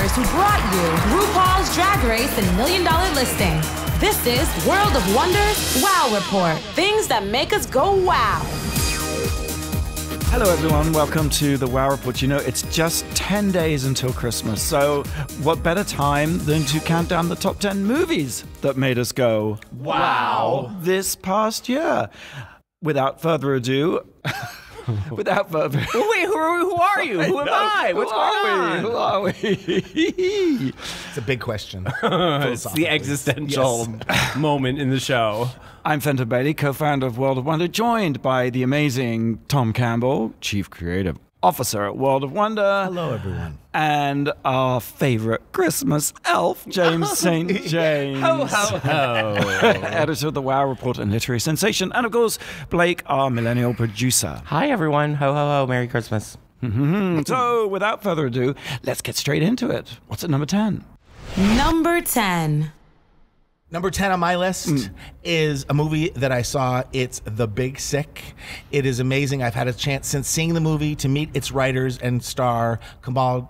stars who brought you RuPaul's Drag Race and $1 Million Listing. This is World of Wonders Wow Report. Things that make us go wow. Hello everyone, welcome to the Wow Report. You know, it's just 10 days until Christmas, so what better time than to count down the top 10 movies that made us go wow this past year. Without further ado, Wait, who are you? Who am I? What's going on? Who are we? It's a big question. It's the existential moment in the show. I'm Fenton Bailey, co-founder of World of Wonder, joined by the amazing Tom Campbell, Chief Creative Officer at World of Wonder. Hello, everyone. And our favorite Christmas elf, James St. James. Ho, ho, ho. Editor of the Wow Report and Literary Sensation. And of course, Blake, our millennial producer. Hi, everyone. Ho, ho, ho. Merry Christmas. So, without further ado, let's get straight into it. What's at number 10? Number 10. Number 10 on my list is a movie that I saw. It's The Big Sick. It is amazing. I've had a chance since seeing the movie to meet its writers and star Kamal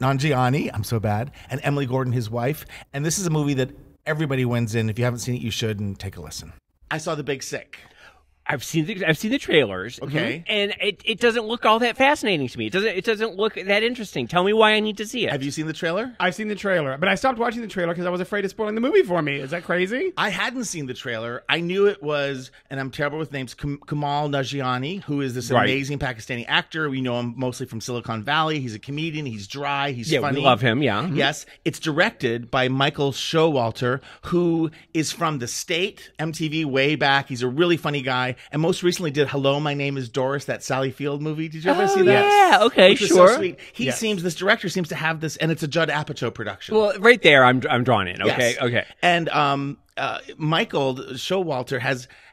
Nanjiani, I'm so bad, and Emily Gordon, his wife. And this is a movie that everybody wins in. If you haven't seen it, you should, and take a listen. I saw The Big Sick. I've seen the trailers. Okay. And it doesn't look all that fascinating to me. It doesn't look that interesting. Tell me why I need to see it. Have you seen the trailer? I've seen the trailer, but I stopped watching the trailer because I was afraid of spoiling the movie for me. Is that crazy? I hadn't seen the trailer. I knew it was, and I'm terrible with names, Kamal Nanjiani, who is this amazing Pakistani actor. We know him mostly from Silicon Valley. He's a comedian. He's dry. He's funny. We love him, yeah. Yes. It's directed by Michael Showalter, who is from The State, MTV way back. He's a really funny guy. And most recently did Hello, My Name is Doris, that Sally Field movie. Did you ever see that? Yeah, okay, Which was sure. so sweet. This director seems to have this, and it's a Judd Apatow production. Well, right there, I'm drawn in. Okay, Yes. okay. And Michael Showalter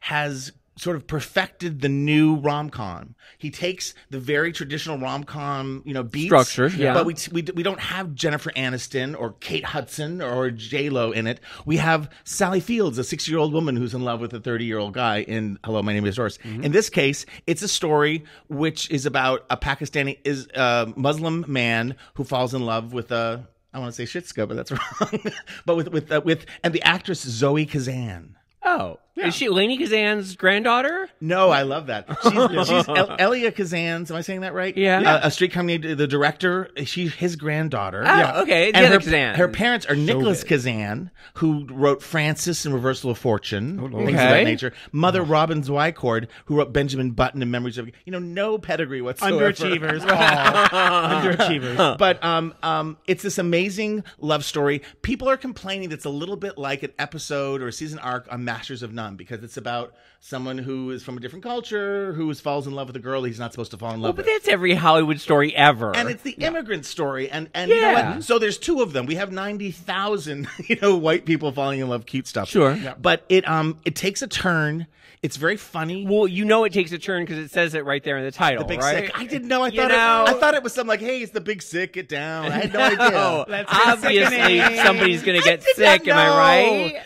has sort of perfected the new rom-com. He takes the very traditional rom-com, beats. Structure, yeah. But we don't have Jennifer Aniston or Kate Hudson or J-Lo in it. We have Sally Fields, a 6-year-old woman who's in love with a 30-year-old guy in Hello, My Name is Doris. In this case, it's a story which is about a Pakistani Muslim man who falls in love with I want to say Shitska, but that's wrong. But with the actress Zoe Kazan. Oh, is she Lainey Kazan's granddaughter? No, I love that. She's Elia Kazan's. Am I saying that right? Yeah. A Street Company, the director. She's his granddaughter. Oh, okay. The And other her, Kazan. her parents are Nicholas Kazan, who wrote Francis and Reversal of Fortune, things of that nature. Mother Robin Zwycord, who wrote Benjamin Button and Memories of, no pedigree whatsoever. Underachievers. Underachievers. But it's this amazing love story. People are complaining that it's a little bit like an episode or a season arc on Masters of None, because it's about someone who is from a different culture, who falls in love with a girl he's not supposed to fall in love But with. that's every Hollywood story ever. And it's the immigrant story. And you know what? So there's two of them. We have 90,000, white people falling in love, cute stuff. Sure. Yeah. But it takes a turn. It's very funny. Well, it takes a turn because it says it right there in the title, The Big right? Sick. I didn't know. I thought it was something like, hey, it's The Big Sick, get down. I had no idea. No, That's obviously sickening. somebody's going to get did sick, not am I know. right?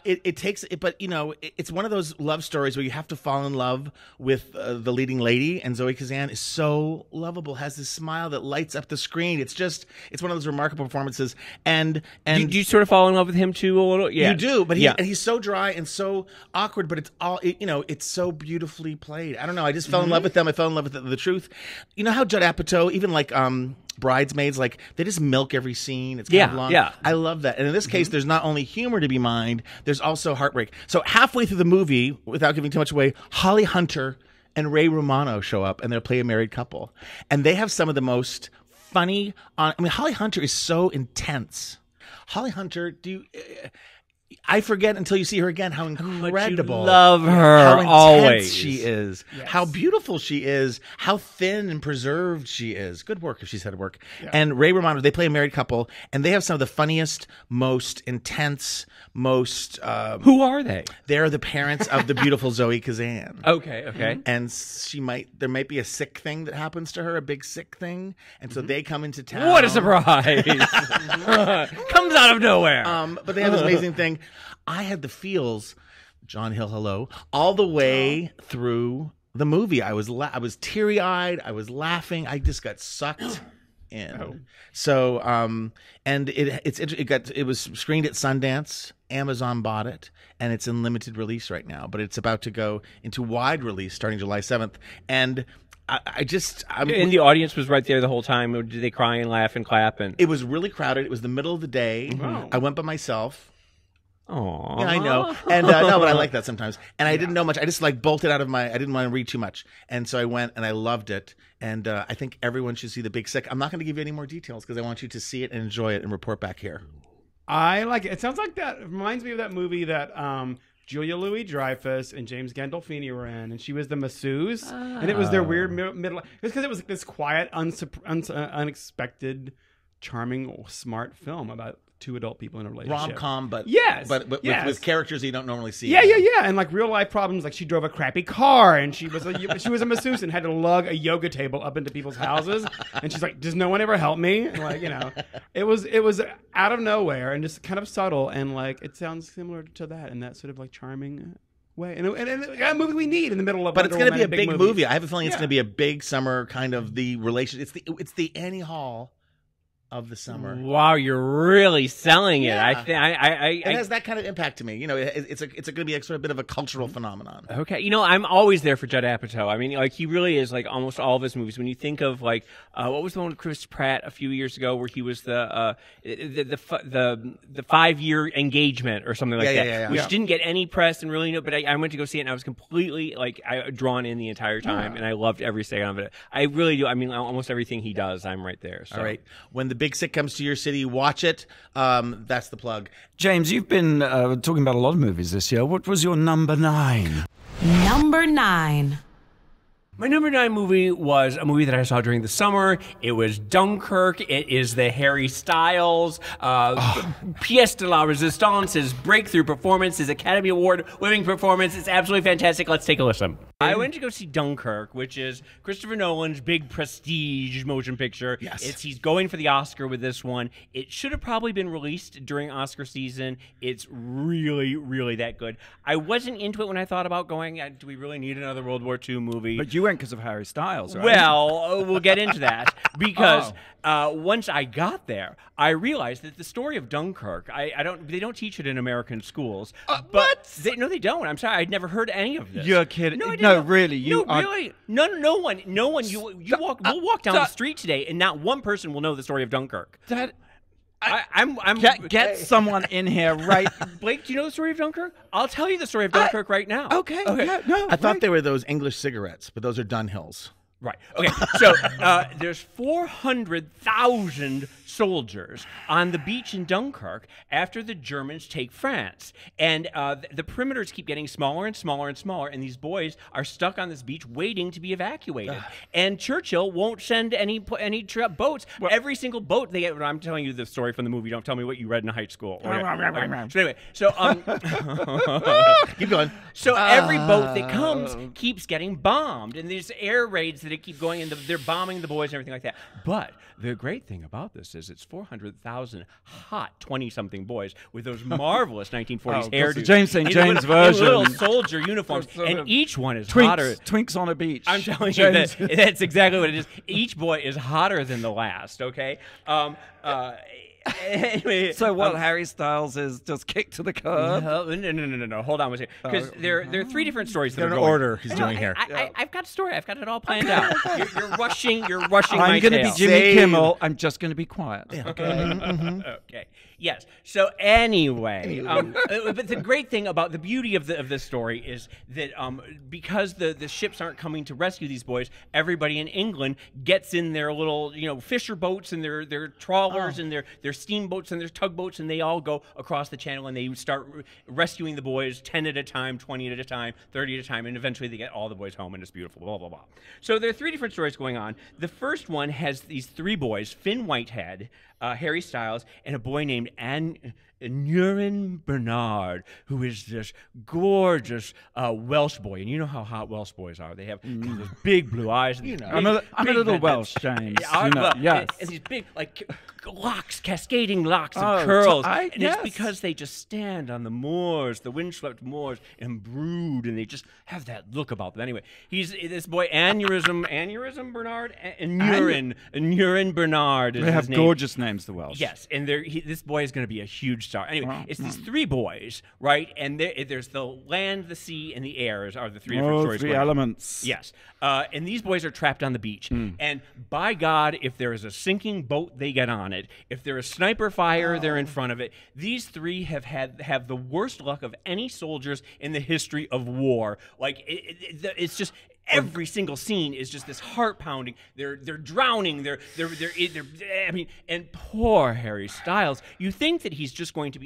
It takes, but it's one of those love stories where you have to fall in love with the leading lady, and Zoe Kazan is so lovable, has this smile that lights up the screen. It's one of those remarkable performances. And Do you sort of fall in love with him too a little? Yeah. you do, but he's so dry and so awkward, but it's all, it's so beautifully played. I don't know. I just fell in love with them. I fell in love with the truth. You know how Judd Apatow, even like, Bridesmaids, like they just milk every scene. It's kind of long. Yeah. I love that. And in this case, there's not only humor to be mined, there's also heartbreak. So halfway through the movie, without giving too much away, Holly Hunter and Ray Romano show up, and they'll play a married couple, and they have some of the most funny. Holly Hunter is so intense. Holly Hunter, I forget until you see her again how incredible. You love her how intense always. she is, how beautiful she is, how thin and preserved she is. Good work if she's had work. Yeah. And Ray Romano, they play a married couple, and they have some of the funniest, most intense, most. Who are they? They're the parents of the beautiful Zoe Kazan. Okay. And there might be a sick thing that happens to her, a big sick thing, and so they come into town. What a surprise! Comes out of nowhere. But they have this amazing thing. I had the feels, John Hill, hello, all the way through the movie. I was teary-eyed. I was laughing. I just got sucked in. Oh. So, and it was screened at Sundance. Amazon bought it, and it's in limited release right now. But it's about to go into wide release starting July 7th. And and the audience was right there the whole time. Did they cry and laugh and clap? And it was really crowded. It was the middle of the day. Wow. I went by myself. oh, Yeah, I know. And no, but I like that sometimes. And I didn't know much. I just bolted out of I didn't want to read too much. And so I went and I loved it. And I think everyone should see The Big Sick. I'm not going to give you any more details because I want you to see it and enjoy it and report back here. I like it. It sounds like that. It reminds me of that movie that Julia Louis-Dreyfus and James Gandolfini were in, and she was the masseuse, and it was their weird middle. It was because it was like this quiet, unexpected, charming, smart film about two adult people in a relationship. Rom-com, but yes, with characters you don't normally see. Yeah, and like real life problems. Like she drove a crappy car, and she was a masseuse and had to lug a yoga table up into people's houses. And she's like, "Does no one ever help me?" And like, it was out of nowhere and just kind of subtle, and like it sounds similar to that in that sort of like charming way. And a movie we need in the middle of. But it's going to be a big movies. movie. I have a feeling it's going to be a big summer kind of the relation. It's the Annie Hall of the summer. Wow, you're really selling it. Yeah. It has that kind of impact to me. It's going to be a sort of bit of a cultural phenomenon. Okay, I'm always there for Judd Apatow. I mean, like he really is like almost all of his movies. When you think of like what was the one with Chris Pratt a few years ago where he was the 5-year engagement or something like that, which didn't get any press and really but I went to go see it and I was completely like drawn in the entire time and I loved every second of it. I really do. I mean, almost everything he does, I'm right there. So. All right, when The Big Sick comes to your city, watch it. That's the plug. James, you've been talking about a lot of movies this year. What was your number 9? Number 9. My number 9 movie was a movie that I saw during the summer. It was Dunkirk. It is the Harry Styles pièce de la résistance, his breakthrough performance, his Academy Award winning performance. It's absolutely fantastic. Let's take a listen. I went to go see Dunkirk, which is Christopher Nolan's big prestige motion picture. Yes. He's going for the Oscar with this one. It should have probably been released during Oscar season. It's really, really that good. I wasn't into it when I thought about going, do we really need another World War II movie? But you went because of Harry Styles, right? Well, we'll get into that because once I got there, I realized that the story of Dunkirk, they don't teach it in American schools. What? They don't. I'm sorry, I'd never heard any of this. You're kidding. No, I No, didn't. really. Really. No one. We'll walk down the street today, and not one person will know the story of Dunkirk. Get someone in here right. Blake, do you know the story of Dunkirk? I'll tell you the story of Dunkirk right now. Okay. Yeah, no. I thought they were those English cigarettes, but those are Dunhills. Right. Okay. So there's 400,000 soldiers on the beach in Dunkirk after the Germans take France, and the perimeters keep getting smaller and smaller and smaller, and these boys are stuck on this beach waiting to be evacuated. And Churchill won't send any boats. Well, every single boat they get. I'm telling you the story from the movie. Don't tell me what you read in high school. Okay. So anyway, Keep going. So every boat that comes keeps getting bombed, and there's air raids that keep going, and they're bombing the boys and everything like that. But the great thing about this is it's 400,000 hot 20-something boys with those marvelous 1940s hairdos. James St. James version. In little soldier uniforms, and each one is hotter. Twinks on a beach. I'm telling you that's exactly what it is. Each boy is hotter than the last, okay? Anyway, so what? Harry Styles is just kicked to the curb? No. Hold on one second, because there are 3 different stories that are in going. order he's doing here. I've got a story. I've got it all planned out. You're rushing. You're rushing. I'm going to be Jimmy Kimmel. I'm just going to be quiet. Okay. Okay. Yes. So anyway, but the great thing about the beauty of this story is that because the ships aren't coming to rescue these boys, everybody in England gets in their little fisher boats and their trawlers and their steamboats and their tugboats, and they all go across the channel and they start rescuing the boys 10 at a time, 20 at a time, 30 at a time, and eventually they get all the boys home and it's beautiful. Blah blah blah. So there are 3 different stories going on. The first one has these 3 boys: Finn Whitehead, Harry Styles, and a boy named Nurin Bernard, who is this gorgeous Welsh boy, and you know how hot Welsh boys are. They have those big blue eyes. And I'm a little Welsh, James. Yes. And these big, like, locks, cascading locks of curls. And it's because they just stand on the moors, the windswept moors, and brood, and they just have that look about them. Anyway, he's this boy, Aneurysm Bernard, and Nurin Bernard is They have his name. gorgeous names, the Welsh. Yes, and this boy is going to be a huge star. Anyway, it's these three boys, right? And there's the land, the sea, and the air are the three different stories. Three elements. Yes. And these boys are trapped on the beach. And by God, if there is a sinking boat, they get on it. If there is sniper fire, they're in front of it. These three have the worst luck of any soldiers in the history of war. Like, it's just... Every single scene is just this heart pounding. They're drowning. I mean, and poor Harry Styles. You think that he's just going to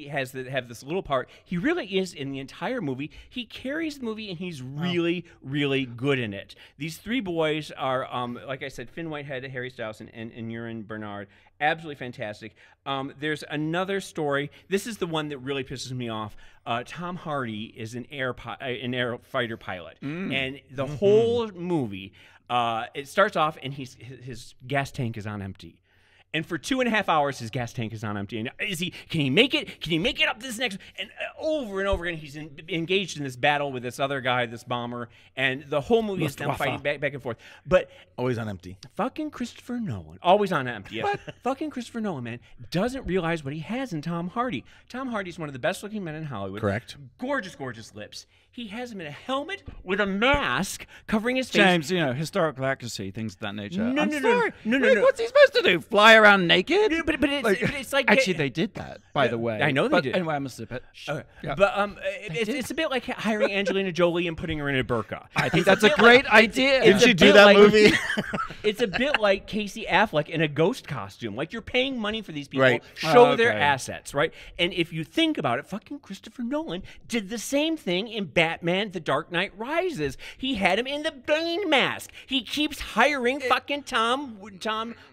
have this little part. He really is in the entire movie. He carries the movie, and he's really, really good in it. These three boys are, like I said, Finn Whitehead, Harry Styles, and Nurin Bernard. Absolutely fantastic. There's another story. This is the one that really pisses me off. Tom Hardy is an air fighter pilot, and the whole movie, it starts off, and his gas tank is on empty. And for 2.5 hours, his gas tank is on empty. And can he make it? Can he make it up this next? And over again, he's engaged in this battle with this other guy, this bomber. And the whole movie is them fighting back and forth. But always on empty. Fucking Christopher Nolan, always on empty. Yeah. Fucking Christopher Nolan, man, doesn't realize what he has in Tom Hardy. Tom Hardy's one of the best-looking men in Hollywood. Correct. Gorgeous, gorgeous lips. He has him in a helmet with a mask covering his face. James, historical accuracy, things of that nature. No. What's he supposed to do? Fly around naked? No, but it's like actually, they did that, by the way. I know they did. Anyway, I'm a snippet. Yeah. But it's a bit like hiring Angelina Jolie and putting her in a burqa. I think that's a great idea. Did she do that movie? It's a bit like Casey Affleck in a ghost costume. Like, you're paying money for these people. Right. Show their assets, right? And if you think about it, fucking Christopher Nolan did the same thing in Batman: The Dark Knight Rises. He had him in the Bane mask. He keeps hiring fucking Tom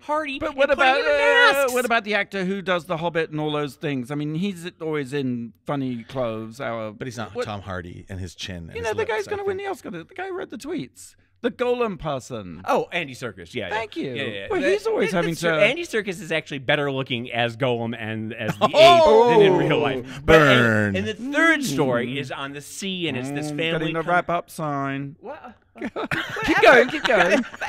Hardy. But what about the actor who does The Hobbit and all those things? I mean, he's always in funny clothes. But he's not Tom Hardy and his chin. And the guy's going to win the Oscar. The guy who read the tweets. The Golem person. Oh, Andy Serkis. Yeah. Thank you. Yeah. Well, he's always having to. Andy Serkis is actually better looking as Golem and as the ape than in real life. Burn. And the third story is on the sea, and it's this family. Getting the wrap-up sign. What? Keep going.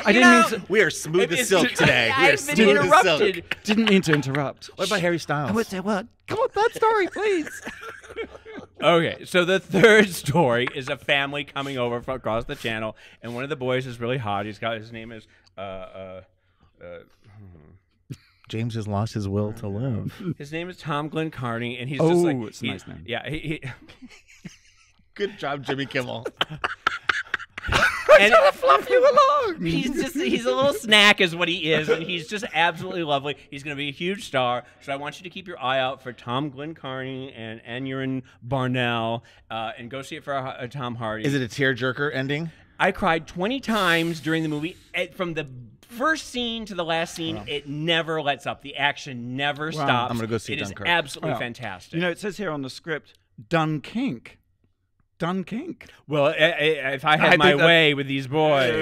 I didn't mean to. We are smooth as silk today. We are I've been smooth as interrupted. silk. Didn't mean to interrupt. What about Harry Styles? I would say what? Come on, that story, please. Okay, so the third story is a family coming over from across the channel, and one of the boys is really hot. His name is James has lost his will to live. His name is Tom Glenn Carney, and he's just like, it's a nice name. Yeah, Good job, Jimmy Kimmel. And to fluff you along. He's a little snack is what he is, and he's just absolutely lovely. He's going to be a huge star, so I want you to keep your eye out for Tom Glenn Carney and Anurin Barnell, and go see it for Tom Hardy. Is it a tearjerker ending? I cried 20 times during the movie. From the first scene to the last scene, it never lets up. The action never stops. I'm going to go see Dunkirk. It is absolutely fantastic. It says here on the script, Dunkirk. Well, if I had my way with these boys,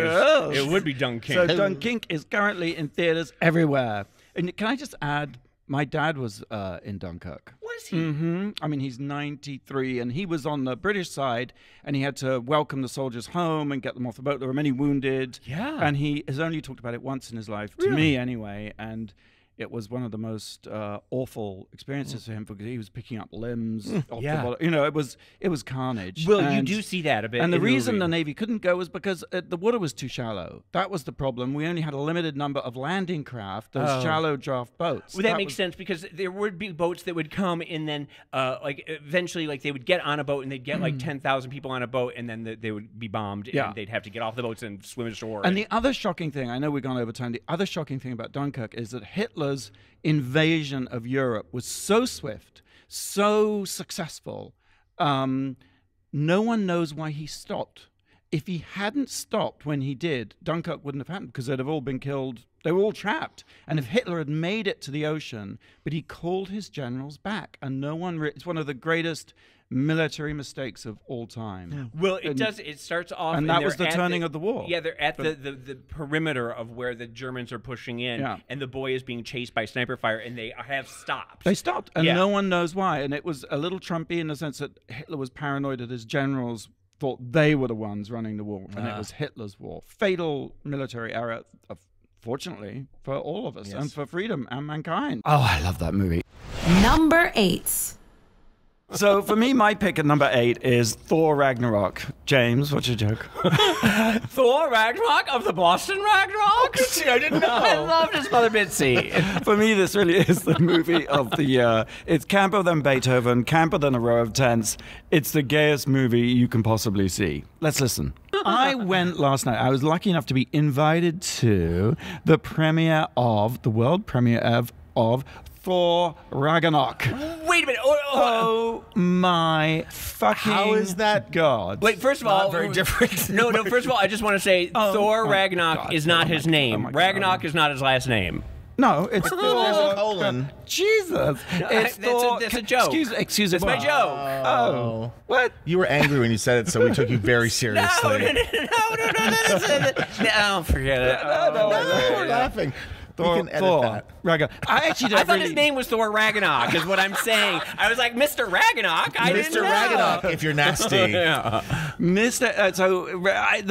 it would be Dunkirk. So Dunkirk is currently in theaters everywhere. And can I just add, my dad was in Dunkirk. Was he? Mm-hmm. I mean, he's 93, and he was on the British side, and he had to welcome the soldiers home and get them off the boat. There were many wounded. Yeah. And he has only talked about it once in his life, to me anyway, and it was one of the most awful experiences for him because he was picking up limbs. Off the bottom. It was carnage. Well, you do see that a bit. And the reason the movie. Navy couldn't go was because the water was too shallow. That was the problem. We only had a limited number of landing craft, those shallow draft boats. Well, that makes sense because there would be boats that would come and then, eventually, they would get on a boat and they'd get 10,000 people on a boat and then they would be bombed and they'd have to get off the boats and swim ashore. And the other shocking thing, I know we've gone over time, the other shocking thing about Dunkirk is that Hitler's invasion of Europe was so swift, so successful, no one knows why he stopped. if he hadn't stopped when he did, Dunkirk wouldn't have happened because they'd have all been killed. They were all trapped. And if Hitler had made it to the ocean, but he called his generals back, and no one... it's one of the greatest military mistakes of all time. Well, it starts off... And that was the turning of the war. Yeah, they're at the perimeter of where the Germans are pushing in, and the boy is being chased by sniper fire, and they have stopped. They stopped, and no one knows why. And it was a little Trumpy in the sense that Hitler was paranoid that his generals thought they were the ones running the war, and it was Hitler's war. Fatal military error, fortunately, for all of us, and for freedom and mankind. Oh, I love that movie. Number 8. So for me, my pick at number 8 is Thor Ragnarok. James, what's your joke? Thor Ragnarok of the Boston Ragnarok? I didn't know. I loved his mother Bitsy. For me, this really is the movie of the year. It's camper than Beethoven, camper than A Row of Tents. It's the gayest movie you can possibly see. Let's listen. I went last night. I was lucky enough to be invited to the premiere of, the world premiere of Thor Ragnarok. Wait a minute. Oh my fucking How is that God? Wait, first of all, very different. No, first of all, I just want to say Thor Ragnarok is not his name. Ragnarok is not his last name. No, it's Thor. There's a colon. Jesus. It's Thor. That's a joke. Excuse me. It's my joke. Oh. What? You were angry when you said it, so we took you very seriously. No, forget it. No, we're laughing. We can edit that. Ragnarok. I thought his name was Thor Ragnarok, is what I'm saying. I was like, Mr. Ragnarok? I didn't know. Mr. Ragnarok, if you're nasty. The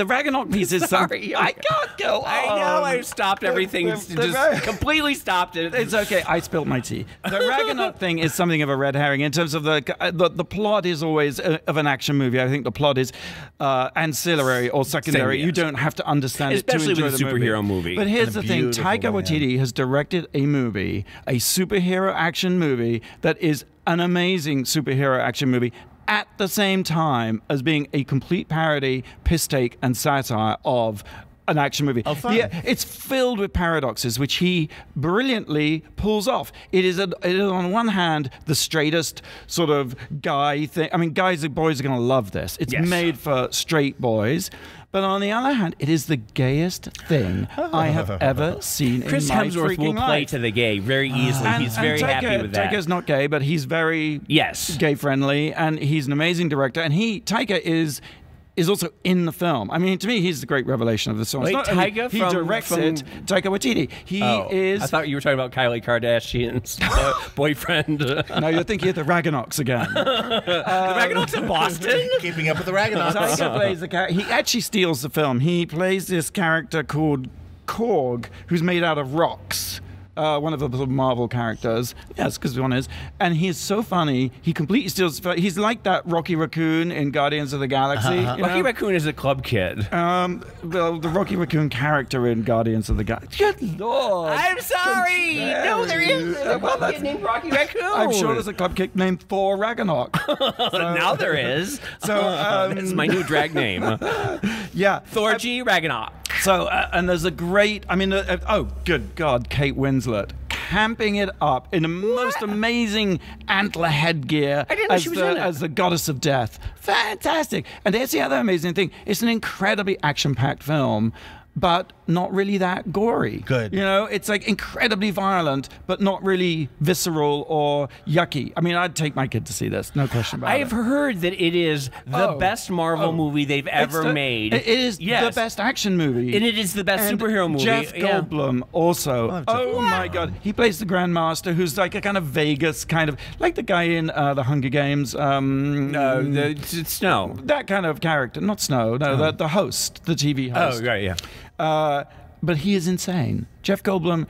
Ragnarok piece is sorry. I can't go on. I know. I stopped everything. Just completely stopped it. It's okay. I spilled my tea. The Ragnarok thing is something of a red herring in terms of the plot is always of an action movie. I think the plot is ancillary or secondary. You don't have to understand it to enjoy especially with a superhero movie. But here's the thing. Taika Waititi has directed a movie, a superhero action movie that is an amazing superhero action movie at the same time as being a complete parody, piss take, and satire of an action movie. Oh, fun. It's filled with paradoxes, which he brilliantly pulls off. It is on one hand the straightest sort of guy thing. I mean, boys are going to love this. It's made for straight boys. But on the other hand, it is the gayest thing I have ever seen Chris in my Hemsworth will play life. to the gay very easily. He's very happy with that. Taika's not gay, but he's very gay friendly, and he's an amazing director. And Taika is also in the film. I mean, to me, he's the great revelation of the song. Wait, Taika he directs it. Taika Waititi. He is. I thought you were talking about Kylie Kardashian's boyfriend. No, you're thinking of the Raganoks again. The Raganoks in Boston? Keeping up with the Raganoks. Taika plays the character. He actually steals the film. He plays this character called Korg, who's made out of rocks. One of the Marvel characters. Yes, because one is. And he is so funny. He completely steals. He's like that Rocky Raccoon in Guardians of the Galaxy. Rocky Raccoon is a club kid. Well, the Rocky Raccoon character in Guardians of the Galaxy. Good Lord. I'm sorry. No, there is a club kid named Rocky Raccoon. I'm sure there's a club kid named Thor Ragnarok. Now there is. So it's my new drag name. Yeah. Thor G. Ragnarok. So, and there's a great, oh, good God, Kate Winslet camping it up in the most amazing antler headgear I didn't know she was in it. As the goddess of death. Fantastic. And there's the other amazing thing. It's an incredibly action-packed film, but not really that gory. Good. You know, it's like incredibly violent, but not really visceral or yucky. I mean, I'd take my kid to see this, no question about it. I have heard that it is the best Marvel movie they've ever made. It is the best action movie. And it is the best superhero movie. Jeff Goldblum also. Oh my God. He plays the Grandmaster, who's like a kind of Vegas kind of, like the guy in the Hunger Games. Snow. That kind of character. Not Snow, no, the host, the TV host. Oh, right, yeah. But he is insane. Jeff Goldblum,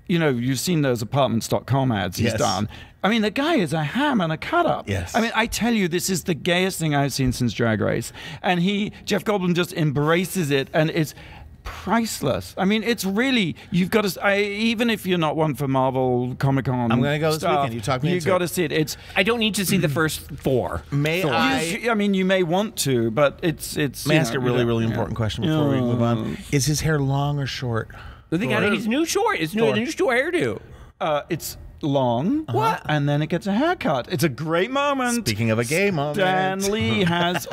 you know, you've seen those apartments.com ads he's done. I mean, the guy is a ham and a cut-up. Yes. I mean, I tell you, this is the gayest thing I've seen since Drag Race. And Jeff Goldblum just embraces it, and it's priceless. I mean, it's really, you've got to, even if you're not one for Marvel Comic-Con I'm going to go this stuff, weekend. You talk me into You've got to see it. I don't need to see the first four. I mean, you may want to, but it's. May I ask a really important question before we move on? Is his hair long or short? They got his new short. It's new short hairdo. It's long, and then it gets a haircut. It's a great moment. Speaking of a gay moment. Stanley has,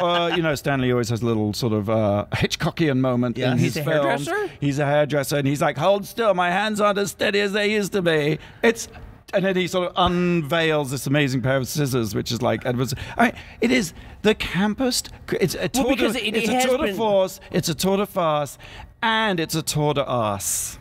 Stanley always has a little sort of Hitchcockian moment in his He's a films. hairdresser? He's a hairdresser, and he's like, hold still, my hands aren't as steady as they used to be. And then he sort of unveils this amazing pair of scissors, which is like Edward's. It is the campest. It's a tour de force, it's a tour de farce, and it's a tour de arse.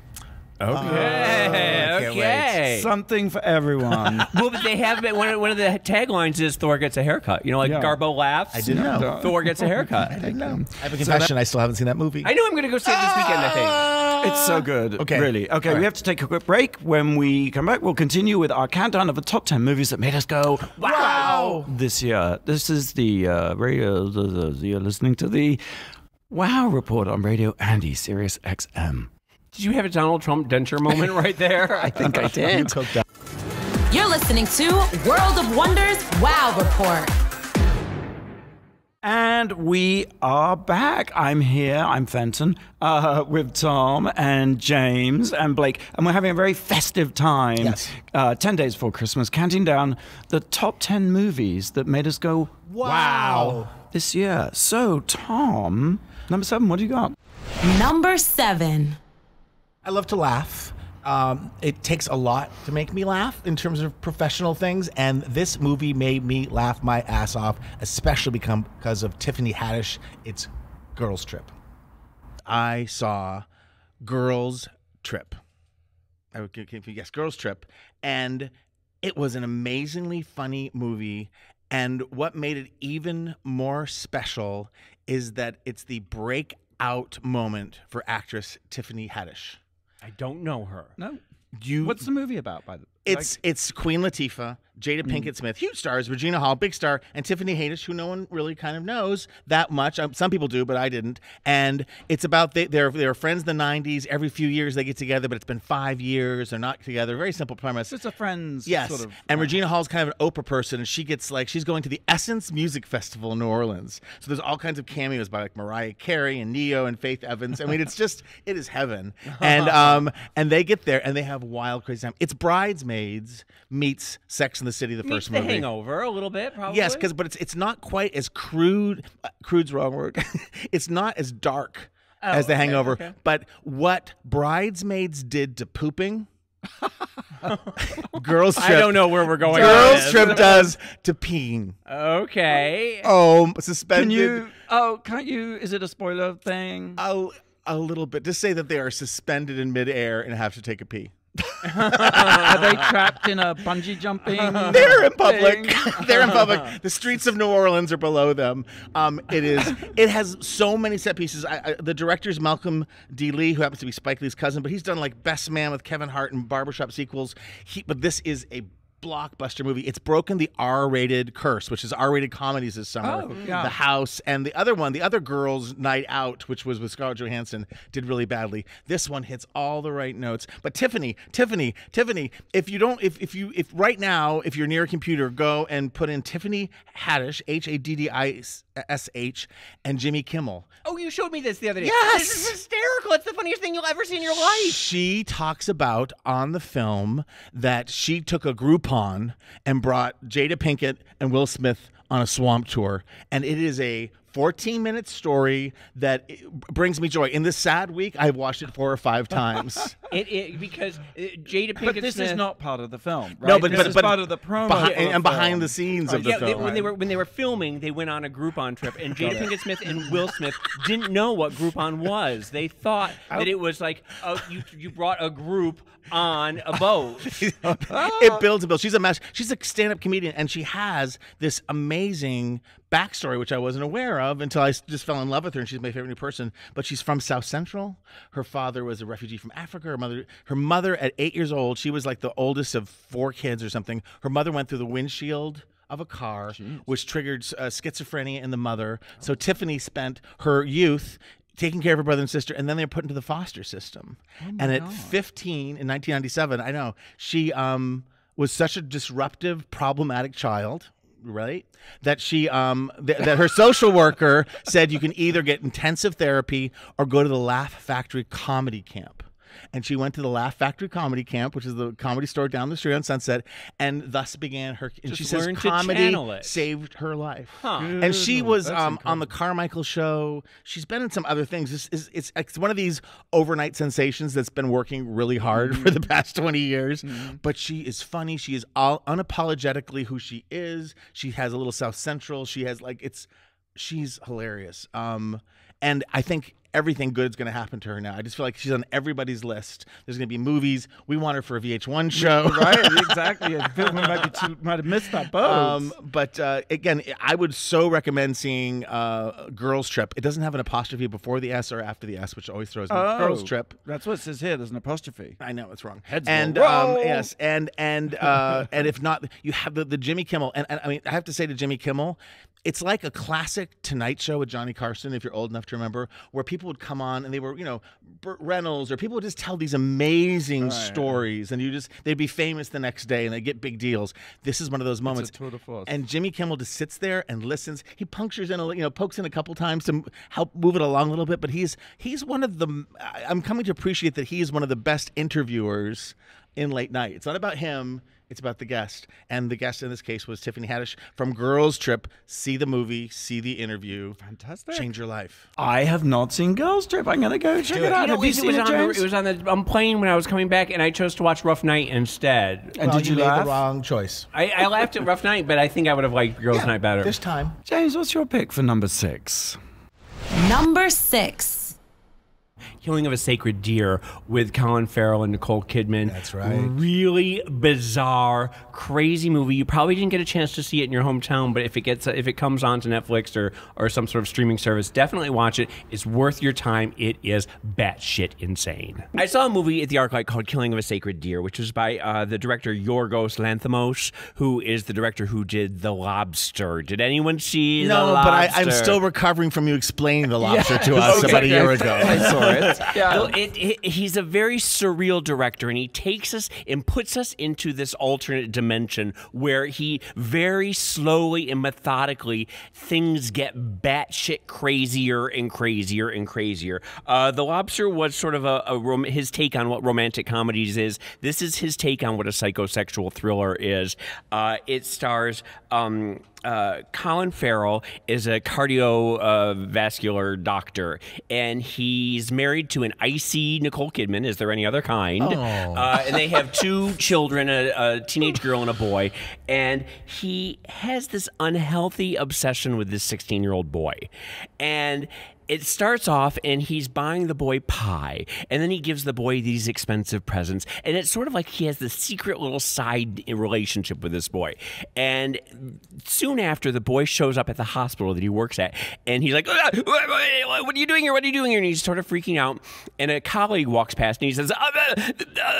Okay. Something for everyone. Well, but they have one of the taglines is Thor gets a haircut. You know, like Garbo laughs. I didn't know. Thor gets a haircut. I didn't know. I have a confession. I still haven't seen that movie. I know I'm going to go see it this weekend, I think. It's so good. Okay. Really. Okay, we have to take a quick break. When we come back, we'll continue with our countdown of the top 10 movies that made us go, wow! This year. This is the radio. You're listening to the Wow Report on Radio Andy, SiriusXM. Did you have a Donald Trump denture moment right there? I think I did. You're listening to World of Wonders Wow Report. And we are back. I'm here, I'm Fenton, with Tom and James and Blake. And we're having a very festive time, 10 days before Christmas, counting down the top 10 movies that made us go, wow, this year. So, Tom, number 7, what do you got? Number 7. I love to laugh. It takes a lot to make me laugh in terms of professional things, and this movie made me laugh my ass off, especially because of Tiffany Haddish. It's Girls Trip. I saw Girls Trip. I would give you guess Girls Trip, and it was an amazingly funny movie. And what made it even more special is that it's the breakout moment for actress Tiffany Haddish. I don't know her. No. What's the movie about, by the way? It's Queen Latifah, Jada Pinkett Smith, huge stars, Regina Hall, big star, and Tiffany Haddish, who no one really kind of knows that much. Some people do, but I didn't. And it's about they're friends in the 90s. Every few years they get together, but it's been 5 years. They're not together. Very simple premise. It's a friends sort of. And Regina Hall's kind of an Oprah person, and she gets she's going to the Essence Music Festival in New Orleans. So there's all kinds of cameos by Mariah Carey and Neo and Faith Evans. I mean, it is heaven. And they get there and they have wild, crazy time. It's Bridesmaids meets Sex and the City, the first movie. The Hangover a little bit, probably. Yes, but it's not quite as crude. Crude's the wrong word. It's not as dark as The Hangover. Okay. But what Bridesmaids did to pooping, Girls Trip. I don't know where we're going. Girls Trip does to peeing. Okay. Oh, suspended. Can't you? Is it a spoiler thing? A little bit. Just say that they are suspended in midair and have to take a pee. Are they trapped in a bungee jumping? They're in public. They're in public. The streets of New Orleans are below them. It has so many set pieces. The director's Malcolm D. Lee, who happens to be Spike Lee's cousin, but he's done like Best Man with Kevin Hart and Barbershop sequels. But this is a blockbuster movie. It's broken the R-rated curse, which is R-rated comedies this summer. The House, and the other Girls' Night Out, which was with Scarlett Johansson, did really badly. This one hits all the right notes. But Tiffany, if right now, if you're near a computer, go and put in Tiffany Haddish, Haddish, and Jimmy Kimmel. Oh, you showed me this the other day. Yes! This is hysterical. It's the funniest thing you'll ever see in your life. She talks about on the film that she took a Groupon and brought Jada Pinkett and Will Smith on a swamp tour. And it is a 14-minute story that brings me joy. In this sad week, I've watched it 4 or 5 times. Because Jada Pinkett But this Smith, is not part of the film, right? No, but this is part of the promo. Behind the scenes of the film. When they were filming, they went on a Groupon trip, and Jada Pinkett Smith and Will Smith didn't know what Groupon was. They thought that it was like you brought a group on a boat. It builds a build. She's a stand-up comedian, and she has this amazing backstory, which I wasn't aware of until I just fell in love with her, and she's my favorite new person. But she's from South Central. Her father was a refugee from Africa. Her mother at 8 years old, she was like the oldest of 4 kids or something. Her mother went through the windshield of a car, which triggered schizophrenia in the mother. So Tiffany spent her youth taking care of her brother and sister, and then they were put into the foster system. And at 15 in 1997, I know, she was such a disruptive, problematic child, right? That she that her social worker said you can either get intensive therapy or go to the Laugh Factory comedy camp. and she went to the Laugh Factory Comedy Camp, which is the comedy store down the street on Sunset, and thus began her. And she says comedy saved her life. And she was on the Carmichael Show. She's been in some other things. It's one of these overnight sensations that's been working really hard for the past 20 years. But she is funny. She is all unapologetically who she is. She has a little South Central. She has she's hilarious. And I think everything good is going to happen to her now. I just feel like she's on everybody's list. There's going to be movies. We want her for a VH1 show. Right, exactly. I feel we might have missed that boat. But again, I would so recommend seeing Girls Trip. It doesn't have an apostrophe before the S or after the S, which always throws me. Girls Trip. That's what it says here. There's an apostrophe. I know, it's wrong. Heads and will roll. Yes, and if not, you have the Jimmy Kimmel. And I mean, I have to say to Jimmy Kimmel, it's like a classic Tonight Show with Johnny Carson, if you're old enough to remember, where people would come on and they were, Burt Reynolds, or people would just tell these amazing stories, and they'd be famous the next day and they'd get big deals. This is one of those moments. It's a tour de force. And Jimmy Kimmel just sits there and listens. He punctures in pokes in a couple times to help move it along a little bit, but he's one of the, I'm coming to appreciate that he is one of the best interviewers in late night. It's not about him. It's about the guest. And the guest in this case was Tiffany Haddish from Girls Trip. See the movie, see the interview. Fantastic. Change your life. I have not seen Girls Trip. I'm going to go check it out. Have you seen it, James? It was on the plane when I was coming back, and I chose to watch Rough Night instead. And did you made laugh? the wrong choice. I laughed at Rough Night, but I think I would have liked Girls Night better. This time. James, what's your pick for number 6? Number 6. Killing of a Sacred Deer with Colin Farrell and Nicole Kidman. That's right. Really bizarre, crazy movie. You probably didn't get a chance to see it in your hometown, but if it comes onto Netflix or some sort of streaming service, definitely watch it. It's worth your time. It is batshit insane. I saw a movie at the ArcLight called Killing of a Sacred Deer, which was by the director Yorgos Lanthimos, who is the director who did The Lobster. Did anyone see The Lobster? No, but I'm still recovering from you explaining The Lobster to us about a year ago. I saw it. Yeah. He's a very surreal director, and he takes us and puts us into this alternate dimension where he very slowly and methodically things get batshit crazier and crazier and crazier. The Lobster was sort of his take on what romantic comedies is. This is his take on what a psychosexual thriller is. It stars Colin Farrell is a cardiovascular doctor, and he's married to an icy Nicole Kidman. Is there any other kind? And they have 2 children, a teenage girl and a boy. And he has this unhealthy obsession with this 16-year-old boy. And it starts off, and he's buying the boy pie, and then he gives the boy these expensive presents, and it's sort of like he has this secret little side relationship with this boy. And soon after, the boy shows up at the hospital that he works at, and he's like, "What are you doing here? What are you doing here?" And he's sort of freaking out, and a colleague walks past, and he says,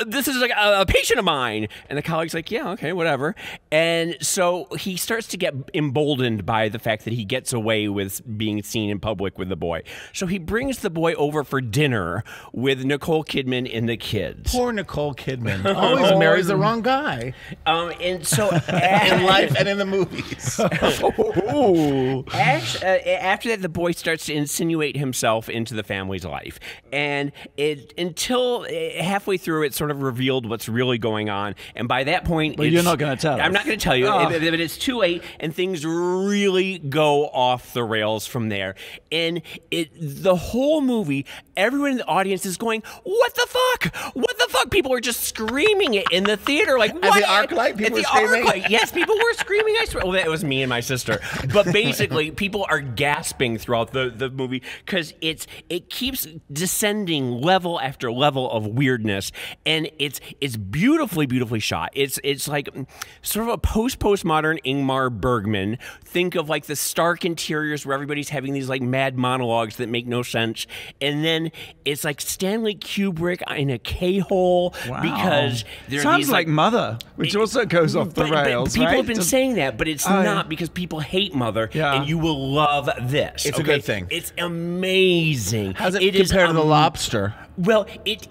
"This is like a patient of mine." And the colleague's like, "Yeah, okay, whatever." And so he starts to get emboldened by the fact that he gets away with being seen in public with the boy. So he brings the boy over for dinner with Nicole Kidman and the kids. Poor Nicole Kidman. Always marries the wrong guy. And so in life and in the movies. After that, the boy starts to insinuate himself into the family's life. And until halfway through, it's sort of revealed what's really going on. And by that point, but you're not going to tell us. I'm not going to tell you. But it's too late, and things really go off the rails from there. And the whole movie, everyone in the audience is going, "What the fuck? What the fuck?" People are just screaming it in the theater. Like, what? At the ArcLight, people were screaming? ArcLight. Yes, people were screaming. I swear. Well, that was me and my sister. But basically, people are gasping throughout the movie because it keeps descending level after level of weirdness, and it's beautifully shot. It's like sort of a postmodern Ingmar Bergman. Think of like the stark interiors where everybody's having these like mad monologues that make no sense, and then it's like Stanley Kubrick in a K-hole because there sounds these, like Mother, which also goes off the rails. People right? have been saying that, but it's not, because people hate Mother, and you will love this. It's a good thing. It's amazing. How's it compared to The Lobster? Well, it's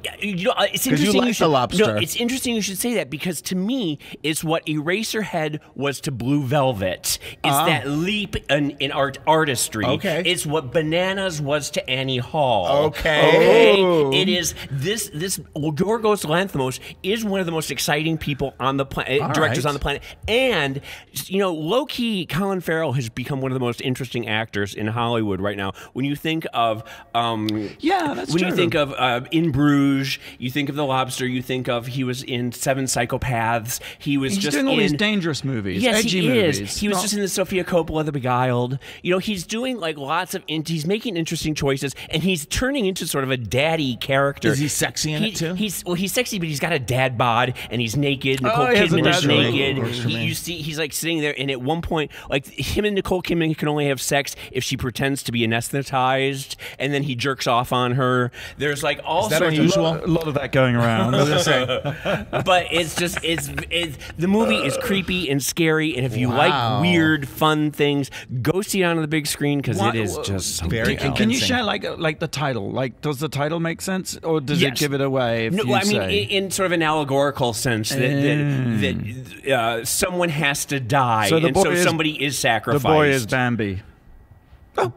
interesting. you like the lobster. No, it's interesting you should say that because to me, it's what Eraserhead was to Blue Velvet. It's that leap in artistry. Okay. It's what Bananas was to Annie Hall. Okay. It is this Yorgos Lanthimos is one of the most exciting people on the planet, directors on the planet, and low key, Colin Farrell has become one of the most interesting actors in Hollywood right now. When you think of you think of In Bruges, you think of The Lobster, you think of he was in Seven Psychopaths. He's doing all these dangerous movies, yes, edgy he movies. Is. He was just in the Sofia Coppola, The Beguiled. He's doing like lots of. He's making interesting choices, and he's turning into sort of a daddy character. Is he sexy in it too? He's sexy, but he's got a dad bod, and he's naked. Nicole Kidman is naked. You see, he's like sitting there, and at one point, like him and Nicole Kidman can only have sex if she pretends to be anesthetized, and then he jerks off on her. There's like all Is that sorts unusual? A lot of that going around. I was gonna say. But it's just the movie is creepy and scary, and if you like weird, fun things, go see it on the big screen because it is just so very good. Can you share like the title? Like, does the title make sense, or does it give it away? If you I mean, say? in sort of an allegorical sense that someone has to die, So the and boy so is- somebody is sacrificed. The boy is Bambi.